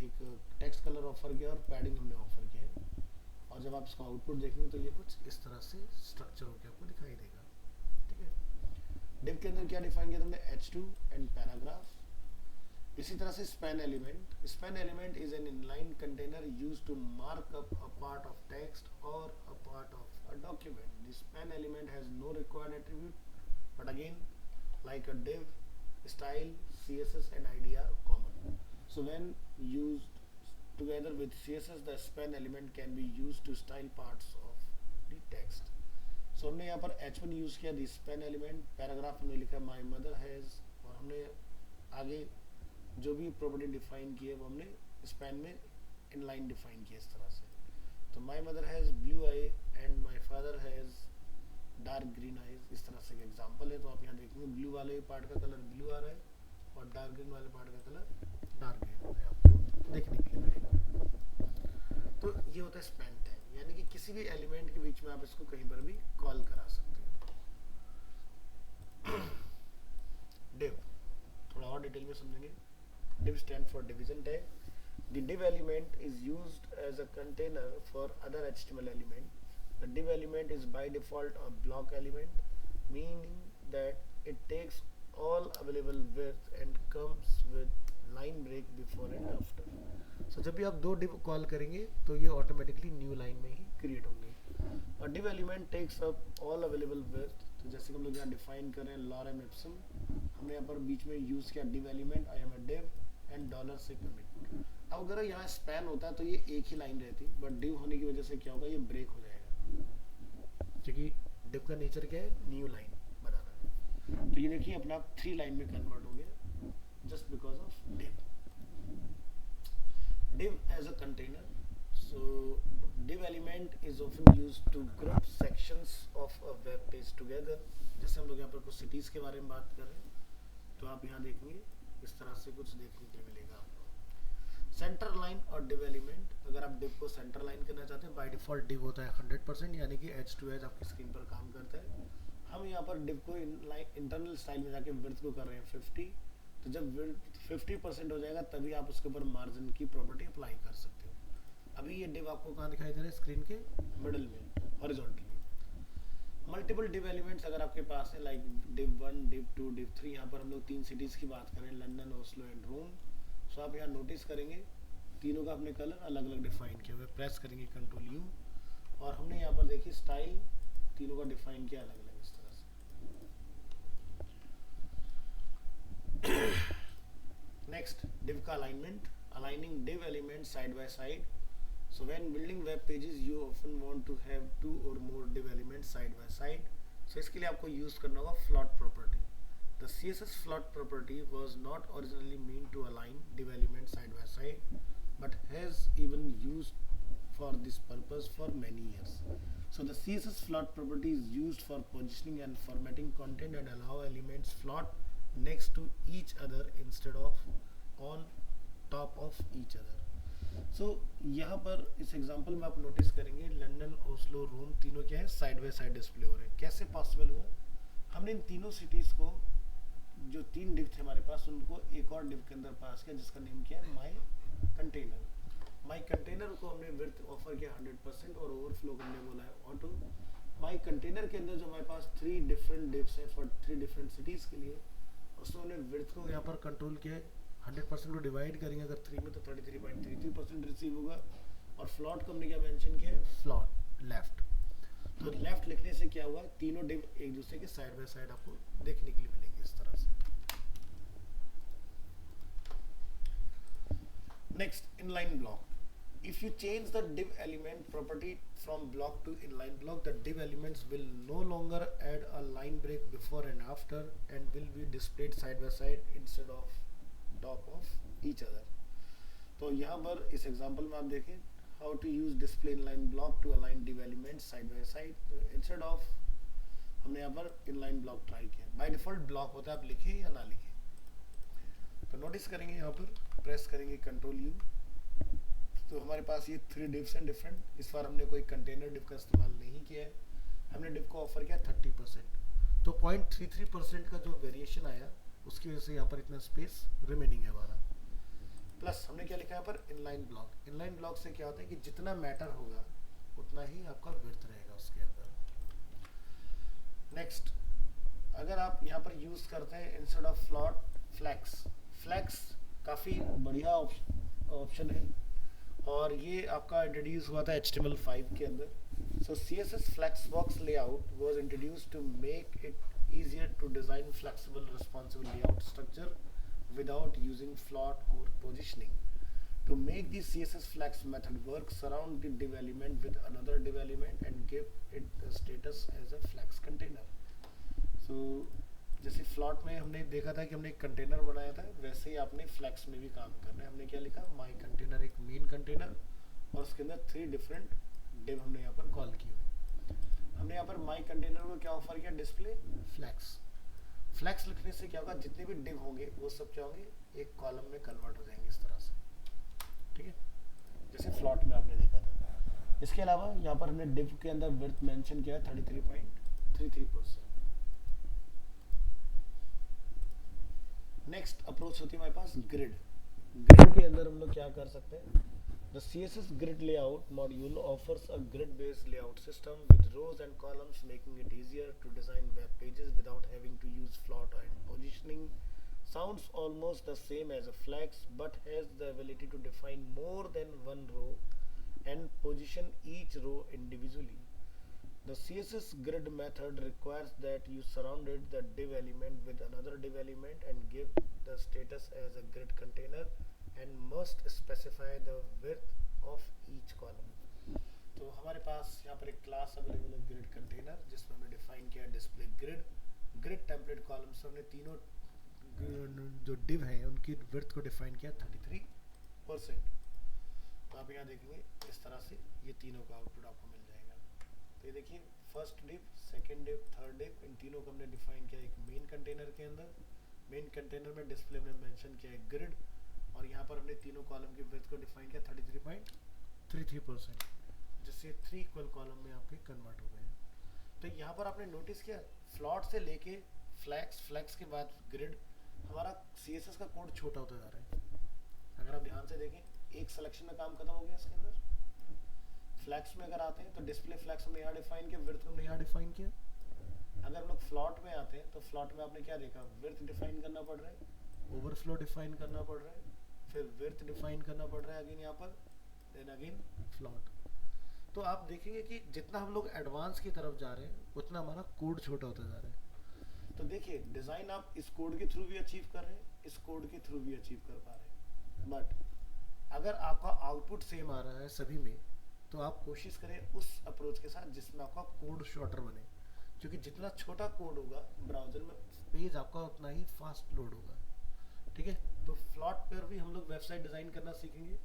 एक text colour offer किया और padding हमने offer किया है, और जब आप इसका आउटपुट देखेंगे तो ये कुछ इस तरह से स्ट्रक्चर होकर आपको दिखाई देगा। ठीक है, डिव के अंदर क्या डिफाइन किया हमने, h2 एंड पैराग्राफ। इसी तरह से span element is an inline container used to mark up a part of text और a part of a document. The span element has no required attribute, but again like a div, style, CSS and ID are common. So when used together with CSS, the span element can be used to style parts of the text. So हमने यहाँ पर h1 use किया, the span element, paragraph हमने लिखा my mother has, और हमने आगे जो भी प्रॉपर्टी डिफाइन की है वो हमने स्पैन में इनलाइन डिफाइन किया इस तरह से। तो my mother has blue eye and my father has dark green eyes, इस तरह से एग्जांपल है। तो आप यहाँ देखेंगे ब्लू वाले पार्ट का कलर ब्लू आ रहा है और डार्क ग्रीन वाले पार्ट का कलर डार्क ग्रीन हो रहा है, आपको देखने के लिए मिलेगा। तो ये होता है स्पैन टैग, यानी कि किसी भी एलिमेंट के बीच में आप इसको कहीं पर भी कॉल करा सकते हो। डिव थोड़ा और डिटेल में समझेंगे। Div stand for division tag. The div element is used as a container for other HTML element. The div element is by default a block element, meaning that it takes all available width and comes with line break before and after. So जब भी आप दो div call करेंगे तो ये automatically new line में ही create होंगे। A div element takes up all available width, तो जैसे कि हम लोग यहाँ डिफाइन कर रहे हैं lorem ipsum, हमने यहाँ पर बीच में यूज किया div element, I am a div and dollar से commit। अब अगर यहाँ स्पैन होता तो ये एक ही लाइन रहती, बट div होने की वजह से क्या होगा, ये ब्रेक हो जाएगा, क्योंकि डिव का नेचर क्या है, न्यू लाइन बनाना है। तो ये देखिए अपना 3 लाइन में कन्वर्ट हो गया just because of div. Div as a container, so div element is often used to group sections of a web page together. जैसे हम लोग यहाँ पर कुछ सिटीज के बारे में बात कर रहे हैं, तो आप यहाँ देखेंगे इस तरह से कुछ देखने के लिए मिलेगा आपको। सेंटर लाइन और डिव एलिमेंट, अगर आप डिव को सेंटर लाइन करना चाहते हैं, बाय डिफॉल्ट डिव होता है 100%, यानी कि एज टू एज आपकी स्क्रीन पर काम करता है। हम यहाँ पर डिव को इंटरनल स्टाइल में जाके विड्थ को कर रहे हैं 50, तो जब विड्थ 50% हो जाएगा तभी आप उसके ऊपर मार्जिन की प्रॉपर्टी अप्लाई कर सकते हो। अभी ये डिव आपको कहाँ दिखाई दे रहा है, स्क्रीन के मिडल में हॉरिजॉन्टली। मल्टीपल डिव एलिमेंट्स अगर आपके पास है, लाइक डिव 1, डिव 2, डिव 3, यहाँ पर हम लोग 3 सिटीज की बात करें, लंदन, ओस्लो एंड रोम। सो आप यहाँ नोटिस करेंगे तीनों का अपने कलर अलग अलग डिफाइन किया हुआ है। प्रेस करेंगे कंट्रोल यू और हमने यहाँ पर देखिए स्टाइल तीनों का डिफाइन किया अलग अलग इस तरह से। नेक्स्ट, डिव का alignment, aligning div element side by side. So when building web pages you often want to have 2 और more div elements side by side. So इसके लिए आपको यूज करना होगा float property. The CSS float property was not originally meant to align div elements side by side, but has even used for this purpose for many years. So the CSS float property is used for positioning and formatting content and allow elements float next to each other instead of on top of each other. So यहाँ पर इस example में आप notice करेंगे London, Oslo, रोम तीनों क्या है, side by side display हो रहे हैं। कैसे पॉसिबल हुआ? हमने इन तीनों सिटीज को, जो 3 डिव थे हमारे पास, उनको एक और डिव के अंदर पास किया जिसका नेम क्या है, माई कंटेनर। माई कंटेनर को हमने विड्थ ऑफर किया 100% और ओवरफ्लो करने बोला है ऑटो। माई कंटेनर के अंदर जो हमारे पास 3 डिफरेंट डिव्स हैं फॉर 3 डिफरेंट सिटीज के लिए, उसमें हमने विड्थ को यहाँ पर कंट्रोल किया 100% को डिवाइड करेंगे अगर 3 में तो 33.33% रिसीव होगा। और फ्लॉट को हमने क्या मेंशन किया है, फ्लॉट लेफ्ट। तो लेफ्ट लिखने से क्या हुआ, तीनों डिव एक दूसरे के साइड बाय साइड आपको देखने के लिए मिलेंगे इस तरह से। Next, inline block. If you change the div element property from block to inline block, the div elements will no longer add a line break before and after and will be displayed side by side instead of top of each other. तो यहाँ पर इस example में आप देखें how to use display inline block to align div elements side by side. तो instead of हमने यहाँ पर inline block ट्राई किया. By default block होता है, आप लिखे या ना लिखे. तो नोटिस करेंगे यहाँ पर प्रेस करेंगे कंट्रोल यू, तो हमारे पास ये 3 डिव्स हैं डिफरेंट. इस बार हमने कोई कंटेनर डिव का इस्तेमाल नहीं किया है, हमने डिव को ऑफर किया 30%. तो 0.33% का जो वेरिएशन आया उसकी वजह से यहाँ पर इतना स्पेस रिमेनिंग है हमारा. प्लस हमने क्या लिखा है यहाँ पर इनलाइन ब्लॉक. इनलाइन ब्लॉक से क्या होता है कि जितना मैटर होगा उतना ही आपका विड्थ रहेगा उसके अंदर. नेक्स्ट, अगर आप यहाँ पर यूज करते हैं instead of float flex. Flex काफ़ी बढ़िया ऑप्शन है और ये आपका इंट्रोड्यूस हुआ था HTML5 के अंदर. सो CSS Flexbox layout was introduced to make it easier to design flexible responsive layout structure without using float or positioning. To make the CSS Flex method work, surround the div element with another div element and give it the status as a flex container. So जैसे float में हमने देखा था कि हमने एक container बनाया था, वैसे ही आपने फ्लैक्स में भी काम करना है. हमने क्या लिखा, माई कंटेनर एक मेन कंटेनर और उसके अंदर 3 डिफरेंट डिव हमने यहाँ पर कॉल किए हुए. हमने यहाँ पर माई कंटेनर को क्या ऑफर किया, डिस्प्ले फ्लैक्स. फ्लैक्स लिखने से क्या होगा, जितने भी डिव होंगे वो सब क्या होंगे, एक कॉलम में कन्वर्ट हो जाएंगे इस तरह से. ठीक है, जैसे फ्लॉट में आपने देखा था. इसके अलावा यहाँ पर हमने डिव के अंदर विड्थ मेंशन किया है 33.33%. नेक्स्ट अप्रोच होती है हमारे पास ग्रिड. ग्रिड के अंदर हम लोग क्या कर सकते हैं, the CSS grid layout module offers a grid based layout system with rows and columns, making it easier to design web pages without having to use float and positioning. Sounds almost the same as a flex but has the ability to define more than one row and position each row individually. The CSS grid method requires that you surrounded the div element with another div element and give the status as a grid container and must specify the width of each column. तो हमारे पास यहाँ पर एक class available है grid container, जिसमें हमने define किया display grid. Grid template column से हमने तीनों जो डिव हैं उनकी विड्थ को डिफाइन किया 33%. तो आप यहाँ देखेंगे इस तरह से ये तीनों का आउटपुट आपको मिल जाएगा. तो ये देखिए, first div, second div, third div, इन तीनों को हमने डिफाइन किया एक मेन कंटेनर के अंदर. मेन कंटेनर में डिस्प्ले में मेंशन किया है ग्रिड और यहाँ पर हमने तीनों कॉलम की विड्थ को डिफाइन किया 33.33%, जिससे 3 इक्वल कॉलम में आपके कन्वर्ट हो गए. तो यहाँ पर आपने नोटिस किया फ्लॉट से लेके फ्लैक्स, फ्लैक्स के बाद ग्रिड, हमारा CSS का कोड छोटा होता जा रहा है. अगर आप ध्यान से देखें, एक सिलेक्शन में काम खत्म हो गया इसके अंदर. फ्लैक्स में अगर आते हैं तो डिस्प्ले फ्लैक्स हमने यहाँ डिफाइन किया, विड्थ हमने यहाँ डिफाइन किया. अगर हम लोग फ्लॉट में आते हैं तो फ्लॉट में आपने क्या देखा, विड्थ डिफाइन करना पड़ रहा है, ओवरफ्लो डिफाइन करना पड़ रहा है, फिर विड्थ डिफाइन करना पड़ रहा है अगेन यहाँ पर, देन अगेन फ्लॉट. तो आप देखेंगे कि जितना हम लोग एडवांस की तरफ जा रहे हैं उतना हमारा कोड छोटा होता जा रहा है. तो देखिए, डिज़ाइन आप इस कोड के थ्रू भी अचीव कर रहे हैं, इस कोड के थ्रू भी अचीव कर पा रहे हैं. बट अगर आपका आउटपुट सेम आ रहा है सभी में, तो आप कोशिश करें उस अप्रोच के साथ जिसमें आपका कोड शॉर्टर बने, क्योंकि जितना छोटा कोड होगा ब्राउजर में पेज आपका उतना ही फास्ट लोड होगा. ठीक है, तो फ्लॉट पर भी हम लोग वेबसाइट डिज़ाइन करना सीखेंगे,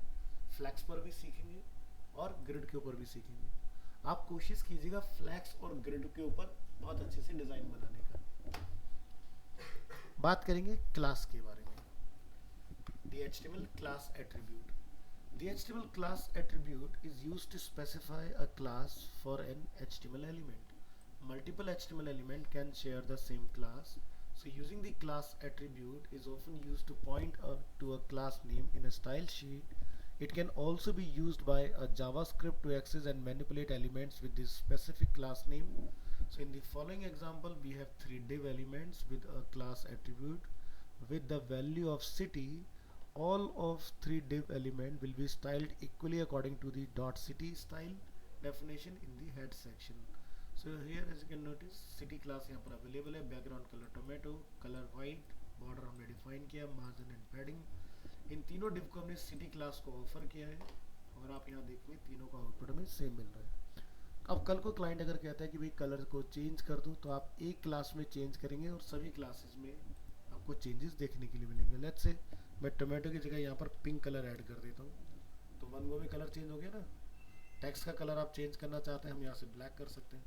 फ्लैक्स पर भी सीखेंगे और ग्रिड के ऊपर भी सीखेंगे. आप कोशिश कीजिएगा फ्लैक्स और ग्रिड के ऊपर बहुत अच्छे से डिज़ाइन बनाने का. बात करेंगे क्लास के बारे में. The HTML class attribute. The HTML class attribute is used to specify a class for an HTML element. Multiple HTML element can share the same class. So using the class attribute is often used to point to a class name in a style sheet. It can also be used by a JavaScript to access and manipulate elements with this specific class name. So in the following example, we have 3 div elements with a class attribute with the value of city. All of 3 div element will be styled equally according to the .city style definition in the head section. So here as you can notice, city class यहाँ पर available है. background color tomato, color white, border हमने define किया, margin and padding. इन तीनों div को हमने city class को offer किया है और आप यहाँ देखेंगे तीनों का आउटपुट हमें सेम मिल रहा है। अब कल को क्लाइंट अगर कहता है कि भाई कलर को चेंज कर दो, तो आप एक क्लास में चेंज करेंगे और सभी क्लासेस में आपको चेंजेस देखने के लिए मिलेंगे। लेट्स से मैं टोमेटो की जगह यहाँ पर पिंक कलर ऐड कर देता हूँ, तो वन गो में कलर चेंज हो गया ना। टेक्स्ट का कलर आप चेंज करना चाहते हैं, हम यहाँ से ब्लैक कर सकते हैं।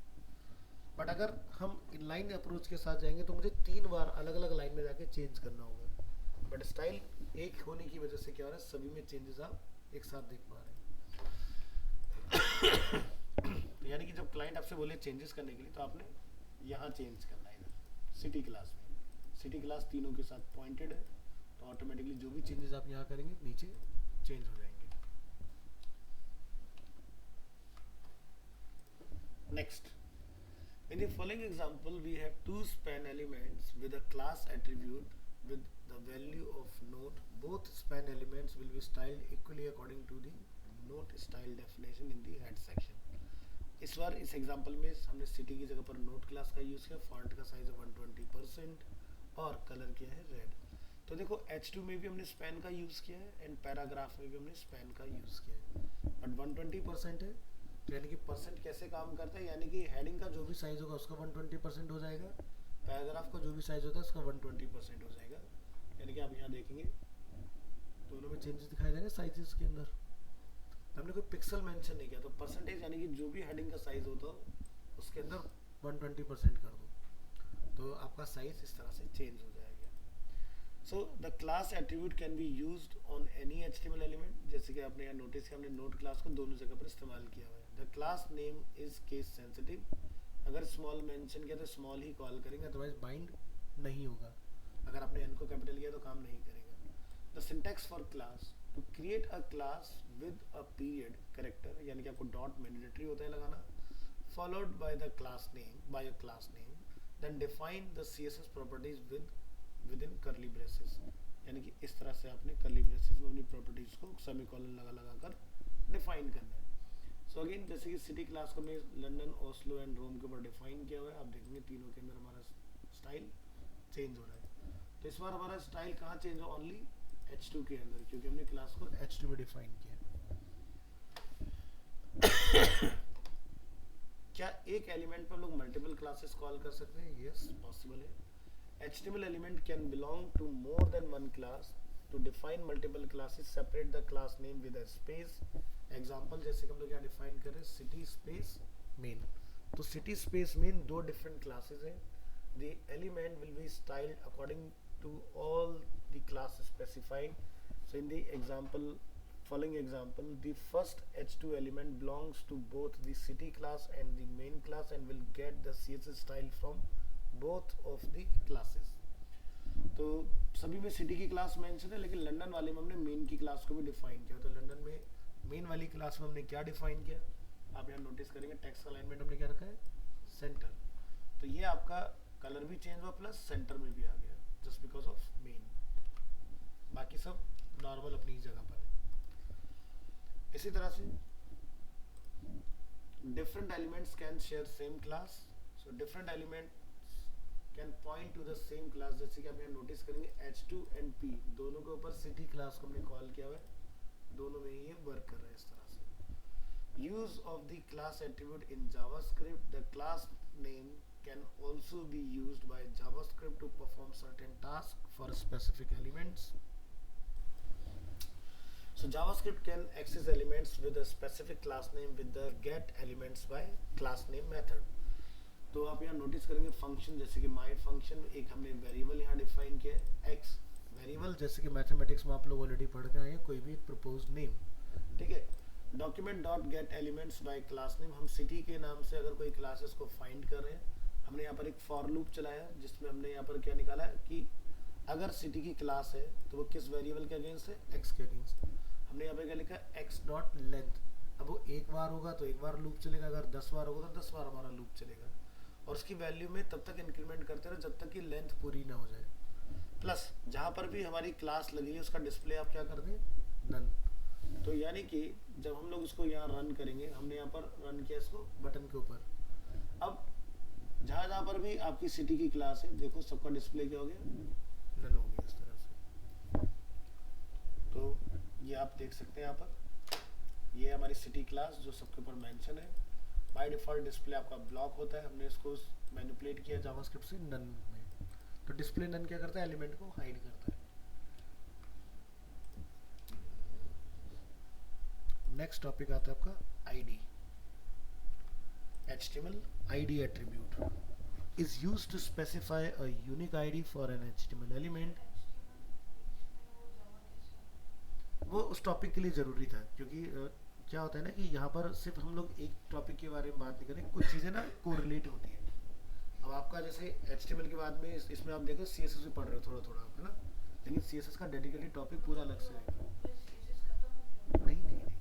बट अगर हम इनलाइन अप्रोच के साथ जाएंगे तो मुझे 3 बार अलग अलग लाइन में जाके चेंज करना होगा। बट स्टाइल एक होने की वजह से क्या हो रहा है, सभी में चेंजेस आप एक साथ देख पा रहे हैं। तो यानी कि जब क्लाइंट आपसे बोले चेंजेस करने के लिए, तो आपने यहाँ चेंज करना है इधर सिटी क्लास में। सिटी क्लास तीनों के साथ पॉइंटेड है, तो ऑटोमेटिकली जो भी चेंजेस आप यहाँ करेंगे नीचे चेंज हो जाएंगे। Next, in the following example we have two span elements with a class attribute with the value of note. Both span elements will be styled equally according to the note style definition in the head section. इस बार इस example में हमने city की जगह पर note class का use किया। Font का साइज है 120% और कलर क्या है रेड। तो देखो H2 में भी हमने स्पैन का यूज़ किया है एंड पैराग्राफ में भी हमने स्पैन का यूज़ किया है, बट 120% है। तो यानी कि परसेंट कैसे काम करता है, यानी कि हेडिंग का जो भी साइज होगा उसका 120% हो जाएगा, पैराग्राफ का जो भी साइज होता है उसका 120% हो जाएगा। यानी कि आप यहाँ देखेंगे दोनों में चेंजेस दिखाई दे रहे हैं साइजेस के अंदर। हमने कोई पिक्सल मेंशन नहीं किया, तो परसेंटेज यानी कि जो भी हेडिंग का साइज होता हो उसके अंदर 120% कर दो, तो आपका साइज इस तरह से चेंज हो जाएगा। So the class attribute can be used on any HTML element. जैसे कि आपने यहाँ नोटिस किया, हमने नोट क्लास को दोनों जगह पर इस्तेमाल किया हुआ है। The class name is case sensitive. अगर स्मॉल मेंशन किया तो स्मॉल ही कॉल करेंगे, अदरवाइज बाइंड नहीं होगा। अगर आपने एन को कैपिटल किया तो काम नहीं करेगा। The syntax for class, to create a class with a period character, यानी कि आपको डॉट मैंडेटरी होता है लगाना, followed by the class name, by a class name, then define the CSS properties within curly braces. यानी कि इस तरह से आपने कर्ली ब्रेसेस में अपनी प्रॉपर्टीज को सेमीकोलन लगा कर डिफाइन करना है। सो अगेन जैसे कि सिटी क्लास को हमने लंदन, ओस्लो एंड रोम के ऊपर डिफाइन किया हुआ है। आप देखेंगे तीनों के अंदर हमारा स्टाइल चेंज हो रहा है। तो इस बार हमारा स्टाइल कहाँ चेंज हो, ओनली H2 के अंदर, क्योंकि हमने क्लास को H2 में डिफाइन किया। क्या एक एलिमेंट पर लोग मल्टीपल क्लासेस कॉल कर सकते हैं? यस, पॉसिबल है। HTML element can belong to more than one class. To define multiple classes, separate the class name with a space. Example जैसे कि हम लोग यहाँ डिफाइन कर रहे हैं city space main. तो city space main दो different classes हैं. The element will be styled according to all the classes specified. So in the example, following example, the first H2 element belongs to both the city class and the main class and will get the CSS style from both of the classes. तो सभी में city की class mention है, लेकिन London वाले में हमने main की क्लास को भी डिफाइन किया। तो लंदन में मेन वाली क्लास में हमने क्या डिफाइन किया, आप यहाँ नोटिस करेंगे टेक्स्ट अलाइनमेंट हमने क्या रखा है, सेंटर। तो ये आपका कलर भी चेंज हुआ प्लस सेंटर में भी आ गया, जस्ट बिकॉज ऑफ मेन। बाकी सब नॉर्मल अपनी जगह पर है। इसी तरह से different elements can share same class. So different element can point two the same class. जैसे कि आप यहाँ नोटिस करेंगे H2 एंड P दोनों के ऊपर सिटी क्लास को हमने कॉल किया हुआ है, दोनों में ये वर्क कर रहा है इस तरह से। Use of the class attribute in JavaScript, the class name can also be used by JavaScript to perform certain task for specific elements. So JavaScript can access elements with a specific class name with the get elements by class name method. तो आप यहाँ notice करेंगे function जैसे कि माई function, एक हमने variable यहाँ define किया है एक्स वेरिएबल, जैसे कि मैथमेटिक्स में आप लोग ऑलरेडी पढ़ के आए हैं, कोई भी एक प्रपोज नेम, ठीक है। Document dot gate elements bye class name, हम सिटी के नाम से अगर कोई क्लासेस को फाइंड कर रहे हैं, हमने यहाँ पर एक फॉर लूप चलाया जिसमें हमने यहाँ पर क्या निकाला कि अगर सिटी की क्लास है तो वो किस वेरिएबल के अगेंस्ट है, एक्स के अगेंस्ट। हमने यहाँ पे क्या लिखा, एक्स डॉट लेंथ। अब वो एक बार होगा तो एक बार लूप चलेगा, अगर 10 बार होगा तो 10 बार हमारा लूप चलेगा, और उसकी वैल्यू में तब तक इंक्रीमेंट करते रहे जब तक कि लेंथ पूरी ना हो जाए। प्लस जहाँ पर भी हमारी क्लास लगी है उसका डिस्प्ले आप क्या कर दें, नन। तो यानी कि जब हम लोग इसको यहाँ रन करेंगे, हमने यहाँ पर रन किया इसको बटन के ऊपर, अब जहाँ जहाँ पर भी आपकी सिटी की क्लास है देखो सबका डिस्प्ले क्या हो गया, नन हो गया इस तरह से। तो ये आप देख सकते हैं यहाँ पर, ये हमारी सिटी क्लास जो सबके ऊपर मेंशन है। बाय डिफॉल्ट डिस्प्ले आपका ब्लॉक होता है, हमने इसको मैनिपुलेट किया जावास्क्रिप्ट से नन में। तो डिस्प्ले नन क्या करता है, एलिमेंट को हाइड करता है। नेक्स्ट टॉपिक आता है आपका ID. HTML ID attribute is used to specify a unique ID for an HTML element। वो उस टॉपिक के लिए ज़रूरी था, क्योंकि क्या होता है ना कि यहाँ पर सिर्फ हम लोग एक टॉपिक के बारे में बात नहीं करें, कुछ चीज़ें ना कोरिलेट होती है। अब आपका जैसे HTML के बाद में इसमें आप देखो CSS भी पढ़ रहे हो थोड़ा थोड़ा, है ना, लेकिन CSS का डेडिकेटेड टॉपिक पूरा अलग से है। नहीं नहीं नहीं,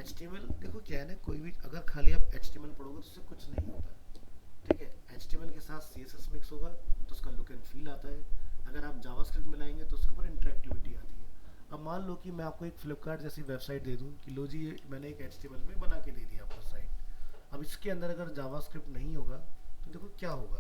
HTML देखो क्या है ना, कोई भी अगर खाली आप HTML पढ़ोगे तो उससे कुछ नहीं होता, ठीक है। HTML के साथ CSS मिक्स होगा तो उसका लुक एंड फील आता है। अगर आप जावास्क्रिप्ट मिलाएंगे तो उसके ऊपर इंटरेक्टिविटी आती है। अब मान लो कि मैं आपको एक फ्लिपकार्ट जैसी वेबसाइट दे दूं कि लो जी ये मैंने एक HTML में बना के दे दिया आपको साइट। अब इसके अंदर अगर जावास्क्रिप्ट नहीं होगा तो देखो क्या होगा।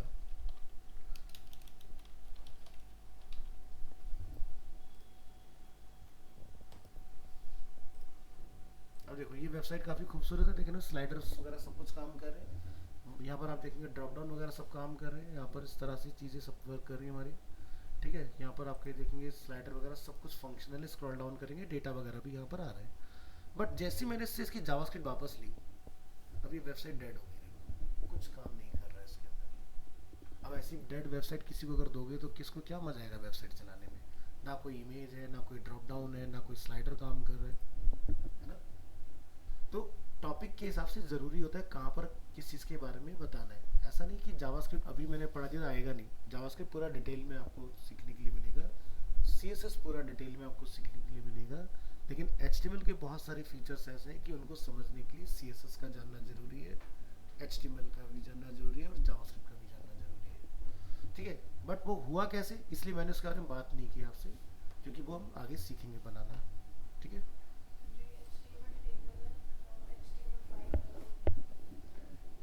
अब देखो ये वेबसाइट काफ़ी खूबसूरत है, लेकिन स्लाइडर्स वगैरह सब कुछ काम कर रहे हैं। यहाँ पर आप देखेंगे ड्रॉप डाउन वगैरह सब काम कर रहे हैं, यहाँ पर इस तरह से चीज़ें सब वर्क कर रही हैं हमारी, ठीक है। यहाँ पर आपके देखेंगे स्लाइडर वगैरह सब कुछ फंक्शनल, स्क्रॉल डाउन करेंगे डेटा वगैरह भी यहाँ पर आ रहे हैं। बट जैसे मैंने इससे इसकी जावास्क्रिप्ट वापस ली, अब ये वेबसाइट डेड हो गई, कुछ काम नहीं कर रहा है इसके अंदर। अब ऐसी डेड वेबसाइट किसी को अगर दोगे तो किसको क्या मजा आएगा वेबसाइट चलाने में। ना कोई इमेज है, ना कोई ड्रॉप डाउन है, ना कोई स्लाइडर काम कर रहा है ना। तो टॉपिक के हिसाब से ज़रूरी होता है कहाँ पर किस चीज़ के बारे में बताना है। ऐसा नहीं कि जावास्क्रिप्ट अभी मैंने पढ़ा दिया आएगा नहीं, जावास्क्रिप्ट पूरा डिटेल में आपको सीखने के लिए मिलेगा, CSS पूरा डिटेल में आपको सीखने के लिए मिलेगा, लेकिन HTML के बहुत सारे फीचर्स ऐसे हैं कि उनको समझने के लिए CSS का जानना ज़रूरी है, HTML का भी जानना ज़रूरी है और जावास्क्रिप्ट का भी जानना ज़रूरी है, ठीक है। बट वो हुआ कैसे, इसलिए मैंने उसके बारे में बात नहीं की आपसे, क्योंकि वो हम आगे सीखेंगे बनाना, ठीक है।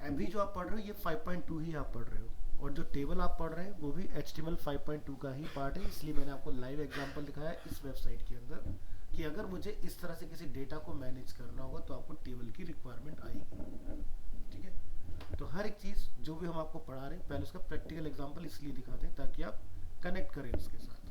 अभी जो आप पढ़ रहे हो ये 5.2 ही आप पढ़ रहे हो, और जो टेबल आप पढ़ रहे हैं वो भी HTML 5.2 का ही पार्ट है। इसलिए मैंने आपको लाइव एग्जांपल दिखाया इस वेबसाइट के अंदर कि अगर मुझे इस तरह से किसी डेटा को मैनेज करना होगा तो आपको टेबल की रिक्वायरमेंट आएगी, ठीक है। तो हर एक चीज़ जो भी हम आपको पढ़ा रहे हैं पहले उसका प्रैक्टिकल एग्जाम्पल इसलिए दिखाते हैं ताकि आप कनेक्ट करें उसके साथ।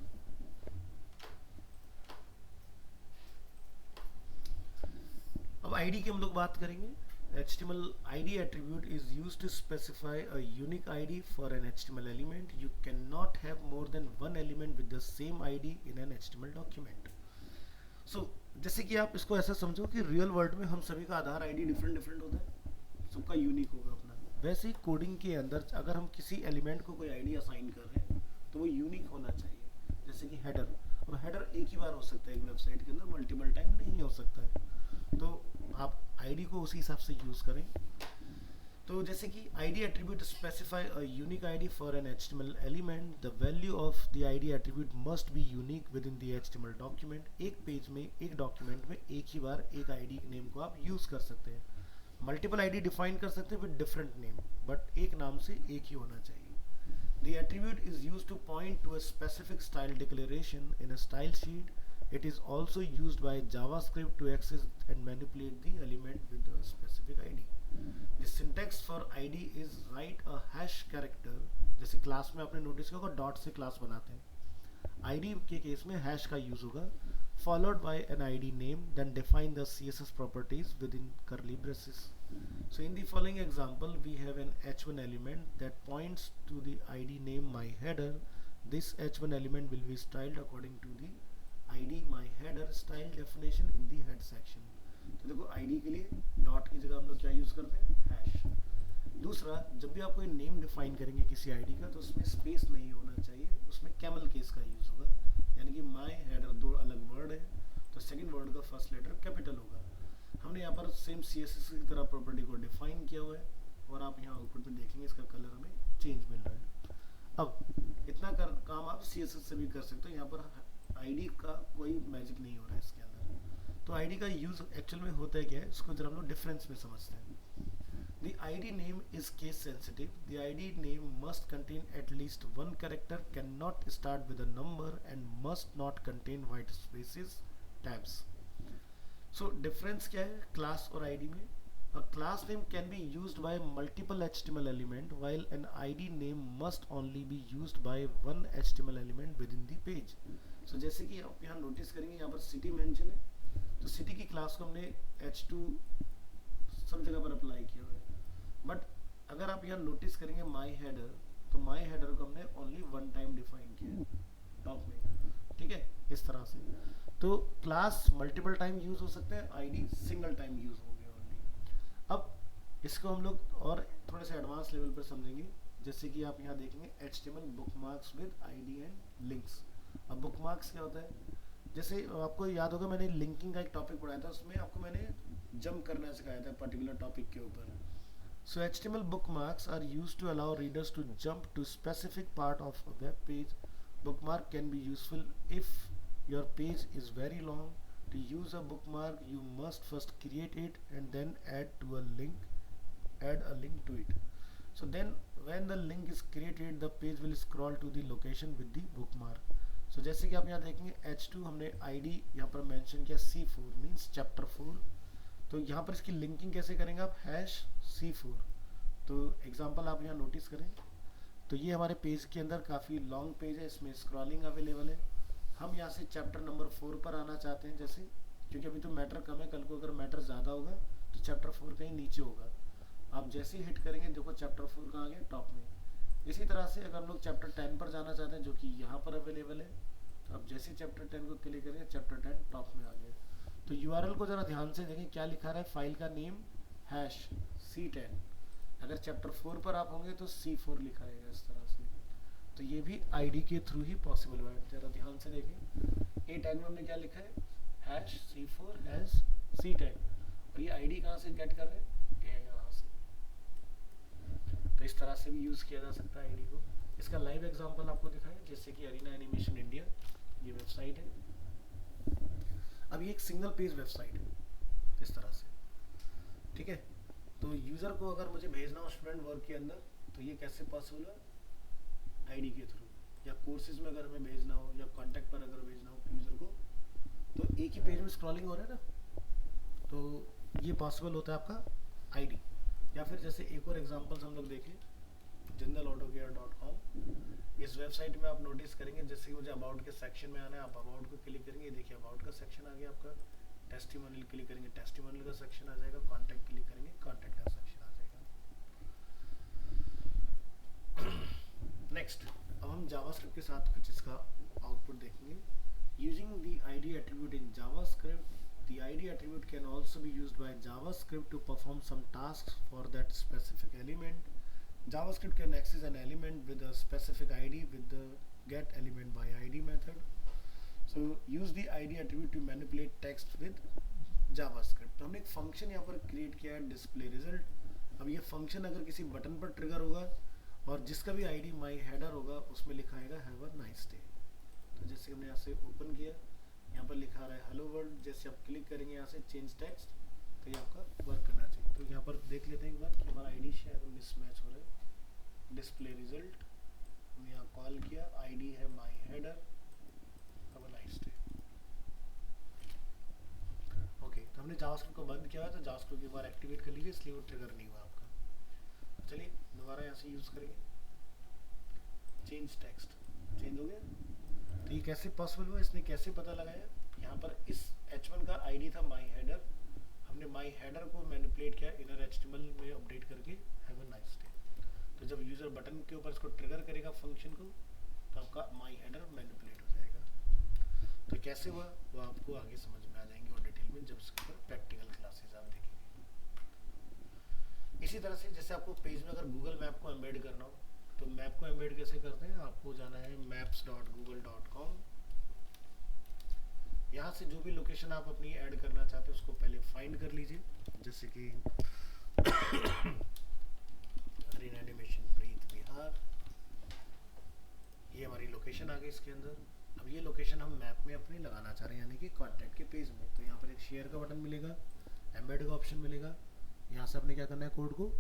अब आईडी की हम लोग बात करेंगे। HTML ID attribute is used to specify a unique ID for an HTML element. You cannot have more than one element with the same ID in an HTML document. So, जैसे कि आप इसको ऐसा समझो कि रियल वर्ल्ड में हम सभी का आधार ID डिफरेंट डिफरेंट होता है, सबका यूनिक होगा अपना। वैसे ही कोडिंग के अंदर अगर हम किसी एलिमेंट को कोई ID असाइन कर रहे हैं तो वो यूनिक होना चाहिए। जैसे कि हेडर, अब हेडर एक ही बार हो सकता है एक वेबसाइट के अंदर, मल्टीपल टाइम नहीं हो सकता है, तो आप आईडी को उसी हिसाब से यूज़ करें। तो जैसे कि ID attribute specify a unique ID for an HTML element. The value of the ID attribute must be unique within the HTML document. एक पेज में एक डॉक्यूमेंट में एक ही बार एक ID नेम को आप यूज़ कर सकते हैं। मल्टीपल ID डिफाइन कर सकते हैं विद डिफरेंट नेम, बट एक नाम से एक ही होना चाहिए। The attribute is used to point to a specific style declaration in a style sheet. It is also used by JavaScript to access and manipulate the element with a specific ID. The syntax for ID is write a hash character. जैसे class में आपने notice किया होगा dot से class बनाते हैं, ID के case में हैश का यूज होगा, followed by an ID name, then define the CSS properties within curly braces. So in the following example, we have an h1 element that points to the ID name myHeader. This h1 element will be styled according to the ID myHeader style definition in the head section. तो देखो ID के लिए dot की जगह हम लोग क्या use करते हैं, हैश। दूसरा, जब भी आप कोई नेम डिफाइन करेंगे किसी ID का तो उसमें स्पेस नहीं होना चाहिए, उसमें कैमल केस का यूज होगा, यानी कि myHeader दो अलग वर्ड है तो सेकंड वर्ड का फर्स्ट लेटर कैपिटल होगा। हमने यहाँ पर सेम CSS की तरह प्रॉपर्टी को डिफाइन किया हुआ है और आप यहाँ आउटपुट में देखेंगे इसका कलर हमें चेंज मिल रहा है। अब इतना काम आप CSS से भी कर सकते हो, यहाँ पर ID का कोई मैजिक नहीं हो रहा है इसके अंदर। तो ID का यूज एक्चुअल में होता है क्या है, इसको जरा हम लोग डिफरेंस में समझते हैं। The ID name is case sensitive. The ID name must contain at least one character, cannot start with a number and must not contain white spaces, tabs. So difference क्या है क्लास और ID में? A class name can be used by multiple HTML element while an ID name must only be used by one HTML element within the page. So जैसे कि आप यहाँ notice करेंगे यहाँ पर सिटी मेंशन है, तो सिटी की क्लास को हमने H2 सब जगह पर अप्लाई किया हुआ है। बट अगर आप यहाँ नोटिस करेंगे माई हेडर, तो माई हेडर को हमने ओनली वन टाइम डिफाइन किया है टॉप में, ठीक है, इस तरह से। तो क्लास मल्टीपल टाइम यूज हो सकते हैं, आईडी सिंगल टाइम यूज होंगे ओनली। अब इसको हम लोग और थोड़े से एडवांस लेवल पर समझेंगे, जैसे कि आप यहाँ देखेंगे HTML bookmarks with ID and links. अब बुकमार्क्स क्या होता है? जैसे आपको याद होगा मैंने लिंकिंग का एक टॉपिक पढ़ाया था, उसमें आपको मैंने जंप करना सिखाया था पर्टिकुलर टॉपिक के ऊपर। So HTML bookmarks are used to allow readers to jump to specific part of a web page. Bookmark can be useful if your page is very long. To use a bookmark, you must first create it and then add a link to it. So then when the link is created, the page will scroll to the location with the bookmark. So जैसे कि आप यहाँ देखेंगे H2 हमने ID यहाँ पर mention किया, C4 means chapter 4। तो यहाँ पर इसकी लिंकिंग कैसे करेंगे आप? #C4। तो एग्जांपल आप यहाँ नोटिस करें, तो ये हमारे पेज के अंदर काफ़ी लॉन्ग पेज है, इसमें स्क्रॉलिंग अवेलेबल है। हम यहाँ से चैप्टर नंबर 4 पर आना चाहते हैं, जैसे क्योंकि अभी तो मैटर कम है, कल को अगर मैटर ज़्यादा होगा तो चैप्टर 4 कहीं नीचे होगा। आप जैसे ही हिट करेंगे देखो चैप्टर 4 कहाँ गया? टॉप में। इसी तरह से अगर हम लोग चैप्टर 10 पर जाना चाहते हैं जो कि यहाँ पर अवेलेबल है, तो आप जैसे चैप्टर 10 को क्लिक करेंगे चैप्टर 10 टॉप में आ गया। तो URL को ज़रा ध्यान से देखें, क्या लिखा रहा है? फाइल का नेम #C10। अगर चैप्टर 4 पर आप होंगे तो C4 लिखा रहेगा इस तरह से। तो ये भी आईडी के थ्रू ही पॉसिबल हुआ है, ज़रा ध्यान से देखें। ए टैग में हमने क्या लिखा है? #C4 C10। और ये आईडी कहाँ से गेट कर रहे हैं? ये यहाँ से। तो इस तरह से भी यूज़ किया जा सकता है आईडी को। इसका लाइव एग्जांपल आपको दिखाएं, जैसे कि अरीना एनिमेशन इंडिया, ये वेबसाइट है। अब ये एक सिंगल पेज वेबसाइट है इस तरह से, ठीक है। तो यूज़र को अगर मुझे भेजना हो स्टूडेंट वर्क के अंदर, तो ये कैसे पॉसिबल है? आईडी के थ्रू। या कोर्सेज में अगर हमें भेजना हो या कॉन्टैक्ट पर अगर भेजना हो यूज़र को, तो एक ही पेज में स्क्रॉलिंग हो रहा है ना, तो ये पॉसिबल होता है आपका आईडी। या फिर जैसे एक और एग्जांपल्स हम लोग देखें, jindalautocare.com। इस वेबसाइट में आप नोटिस करेंगे, जैसे कि मुझे अबाउट के सेक्शन में आना है, आप अबाउट को क्लिक करेंगे, देखिए अबाउट का सेक्शन आ गया आपका। टेस्टिमोनियल क्लिक करेंगे, टेस्टिमोनियल का सेक्शन आ जाएगा। कॉन्टैक्ट क्लिक करेंगे, कॉन्टैक्ट का सेक्शन आ जाएगा। नेक्स्ट, अब हम जावास्क्रिप्ट के साथ कुछ इसका आउटपुट देखेंगे। Using the ID attribute in JavaScript, the ID attribute can also be used by JavaScript to perform some tasks for that specific element. JavaScript can access an element with a specific ID with the getElementById method. So use the ID attribute to manipulate text with JavaScript। तो हमने एक function यहाँ पर create किया है, display result. अब ये function अगर किसी बटन पर ट्रिगर होगा और जिसका भी ID माई हेडर होगा, उसमें लिखा आएगा हैव अ नाइस डे। तो जैसे हमने यहाँ से ओपन किया, यहाँ पर लिखा रहा है हेलो वर्ल्ड। जैसे आप क्लिक करेंगे यहाँ से चेंज टेक्स्ट, तो ये आपका वर्क करना चाहिए। तो यहाँ पर देख लेते हैं एक बार कि हमारा ID शायद मिसमैच हो रहा है। डिस्प्ले रिजल्ट हमने यहाँ कॉल किया, ID है my header, have a nice day. Okay, तो हमने जावास्क्रिप्ट को बंद किया है, तो जावास्क्रिप्ट एक बार एक्टिवेट कर लीजिए, इसलिए वो ट्रिगर नहीं हुआ आपका। चलिए दोबारा यहाँ से यूज़ करेंगे, चेंज टेक्स्ट, चेंज हो गया। तो ये कैसे पॉसिबल हुआ, इसने कैसे पता लगाया? यहाँ पर इस H1 का ID था माई हेडर, हमने माई हेडर को मैनिपुलेट किया इनर HTML में अपडेट करके हैव अ नाइस डे। तो जब यूज़र बटन के ऊपर इसको ट्रिगर करेगा फंक्शन को, तो आपका माई हेडर मैनिपुलेट हो जाएगा। तो कैसे हुआ वो आपको आगे समझ में आ जाएंगे और डिटेल में जब इसके ऊपर प्रैक्टिकल क्लासेस आप देखेंगे। इसी तरह से जैसे आपको पेज में अगर गूगल मैप को एम्बेड करना हो, तो मैप को एम्बेड कैसे करते हैं? आपको जाना है maps.google.com। यहाँ से जो भी लोकेशन आप अपनी ऐड करना चाहते हैं उसको पहले फाइंड कर लीजिए, जैसे कि अरीना एनिमेशन प्रीत बिहार, ये हमारी लोकेशन आ गई इसके अंदर। अब ये लोकेशन हम मैप में अपने लगाना चाह रहे हैं, यानी कि कॉन्टैक्ट के पेज में। तो यहाँ पर एक शेयर का बटन मिलेगा, एम्बेड का ऑप्शन मिलेगा। यहाँ से आपने क्या करना है, कोड को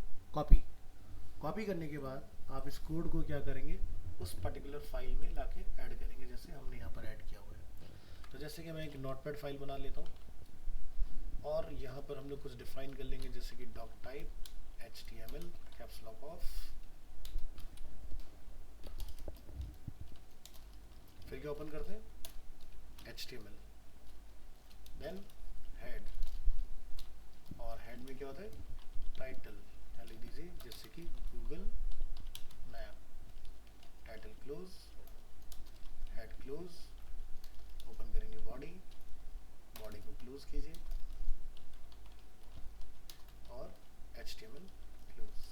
कॉपी करने के बाद आप इस कोड को क्या करेंगे, उस पर्टिकुलर फाइल में लाके ऐड करेंगे, जैसे हमने यहाँ पर ऐड किया हुआ है। तो जैसे जैसे कि मैं एक नोटपैड फाइल बना लेता हूँ और यहाँ पर हम लोग कुछ डिफाइन कर लेंगे, जैसे कि doc type HTML caps lock off, फिर क्या ओपन करते हैं HTML, देन हेड, और हेड में क्या होता है टाइटल, लिख दीजिए जैसे कि Google map, title close, head close, open करेंगे बॉडी, बॉडी को क्लोज कीजिए और HTML क्लोज।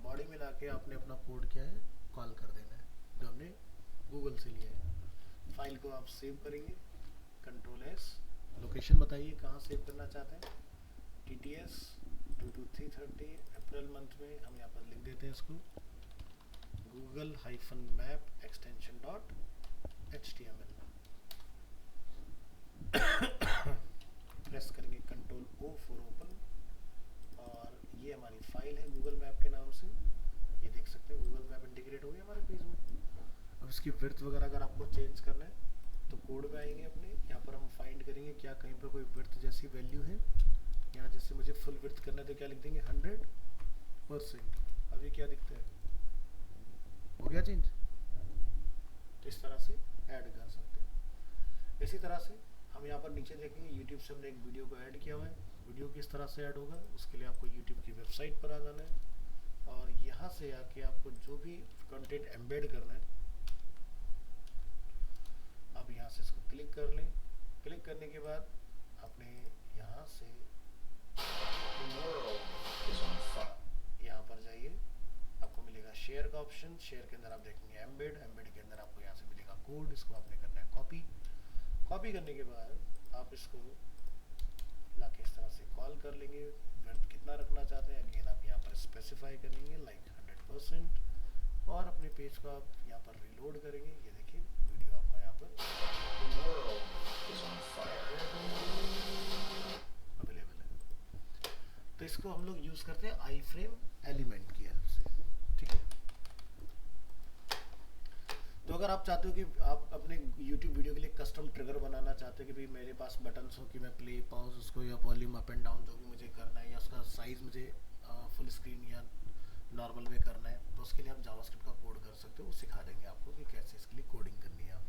बॉडी में लाके आपने अपना कोड क्या है कॉल कर देना है जो हमने गूगल से लिया है। फाइल को आप सेव करेंगे, Ctrl+S, लोकेशन बताइए कहाँ सेव करना चाहते हैं, TTS 22330 अप्रैल मंथ में हम यहाँ पर लिख देते हैं इसको google-map extension .html। प्रेस करेंगे Ctrl+O फॉर ओपन, और ये हमारी फाइल है गूगल मैप के नाम से, ये देख सकते हैं गूगल मैप इंटीग्रेट हो गया हमारे पेज में। अब इसकी विड्थ वगैरह अगर आपको चेंज करना है तो कोड में आएंगे अपने, यहाँ पर हम फाइंड करेंगे क्या कहीं पर कोई विड्थ जैसी वैल्यू है। यहाँ जैसे मुझे फुल विड्थ करना है तो क्या लिख देंगे 100%। अब ये क्या दिखता है, हो गया चेंज। तो इस तरह से ऐड कर सकते हैं। इसी तरह से हम यहाँ पर नीचे देखेंगे यूट्यूब से हमने एक वीडियो को ऐड किया हुआ है, वीडियो किस तरह से ऐड होगा उसके लिए आपको यूट्यूब की वेबसाइट पर आ जाना है, और यहाँ से आके आपको जो भी कंटेंट एम्बेड करना है आप यहाँ से इसको क्लिक कर लें। क्लिक करने के बाद आपने यहाँ से यहाँ पर जाइए, आपको मिलेगा शेयर का ऑप्शन, शेयर के अंदर आप देखेंगे एम्बेड, एम्बेड के अंदर आपको यहाँ से मिलेगा कोड, इसको आपने करना है कॉपी। कॉपी करने के बाद आप इसको लाके इस तरह से कॉल कर लेंगे। विड्थ कितना रखना चाहते हैं अगेन आप यहाँ पर स्पेसिफाई करेंगे लाइक 100%, और अपने पेज को आप यहाँ पर रिलोड करेंगे। ये देखिए वीडियो आपका यहाँ पर अवेलेबल है। तो इसको हम लोग यूज करते हैं आई फ्रेम एलिमेंट की हेल्प से, ठीक है। तो अगर आप चाहते हो कि आप अपने YouTube वीडियो के लिए कस्टम ट्रिगर बनाना चाहते हो कि भाई मेरे पास बटन्स हो कि मैं प्ले पॉज उसको या वॉल्यूम अप एंड डाउन जो भी मुझे करना है, या उसका साइज मुझे फुल स्क्रीन या नॉर्मल में करना है, तो उसके लिए आप जावास्क्रिप्ट का कोड कर सकते हो। वो सिखा देंगे आपको कि कैसे इसके लिए कोडिंग करनी है आप।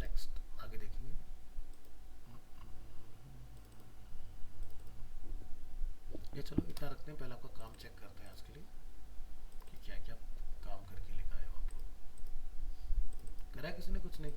नेक्स्ट आगे देखेंगे। ये चलो इतना रखते हैं, पहले आपका काम चेक करते हैं आज के लिए कि क्या क्या काम करके लेकर आए हो आप लोग। करा है किसी ने कुछ नहीं?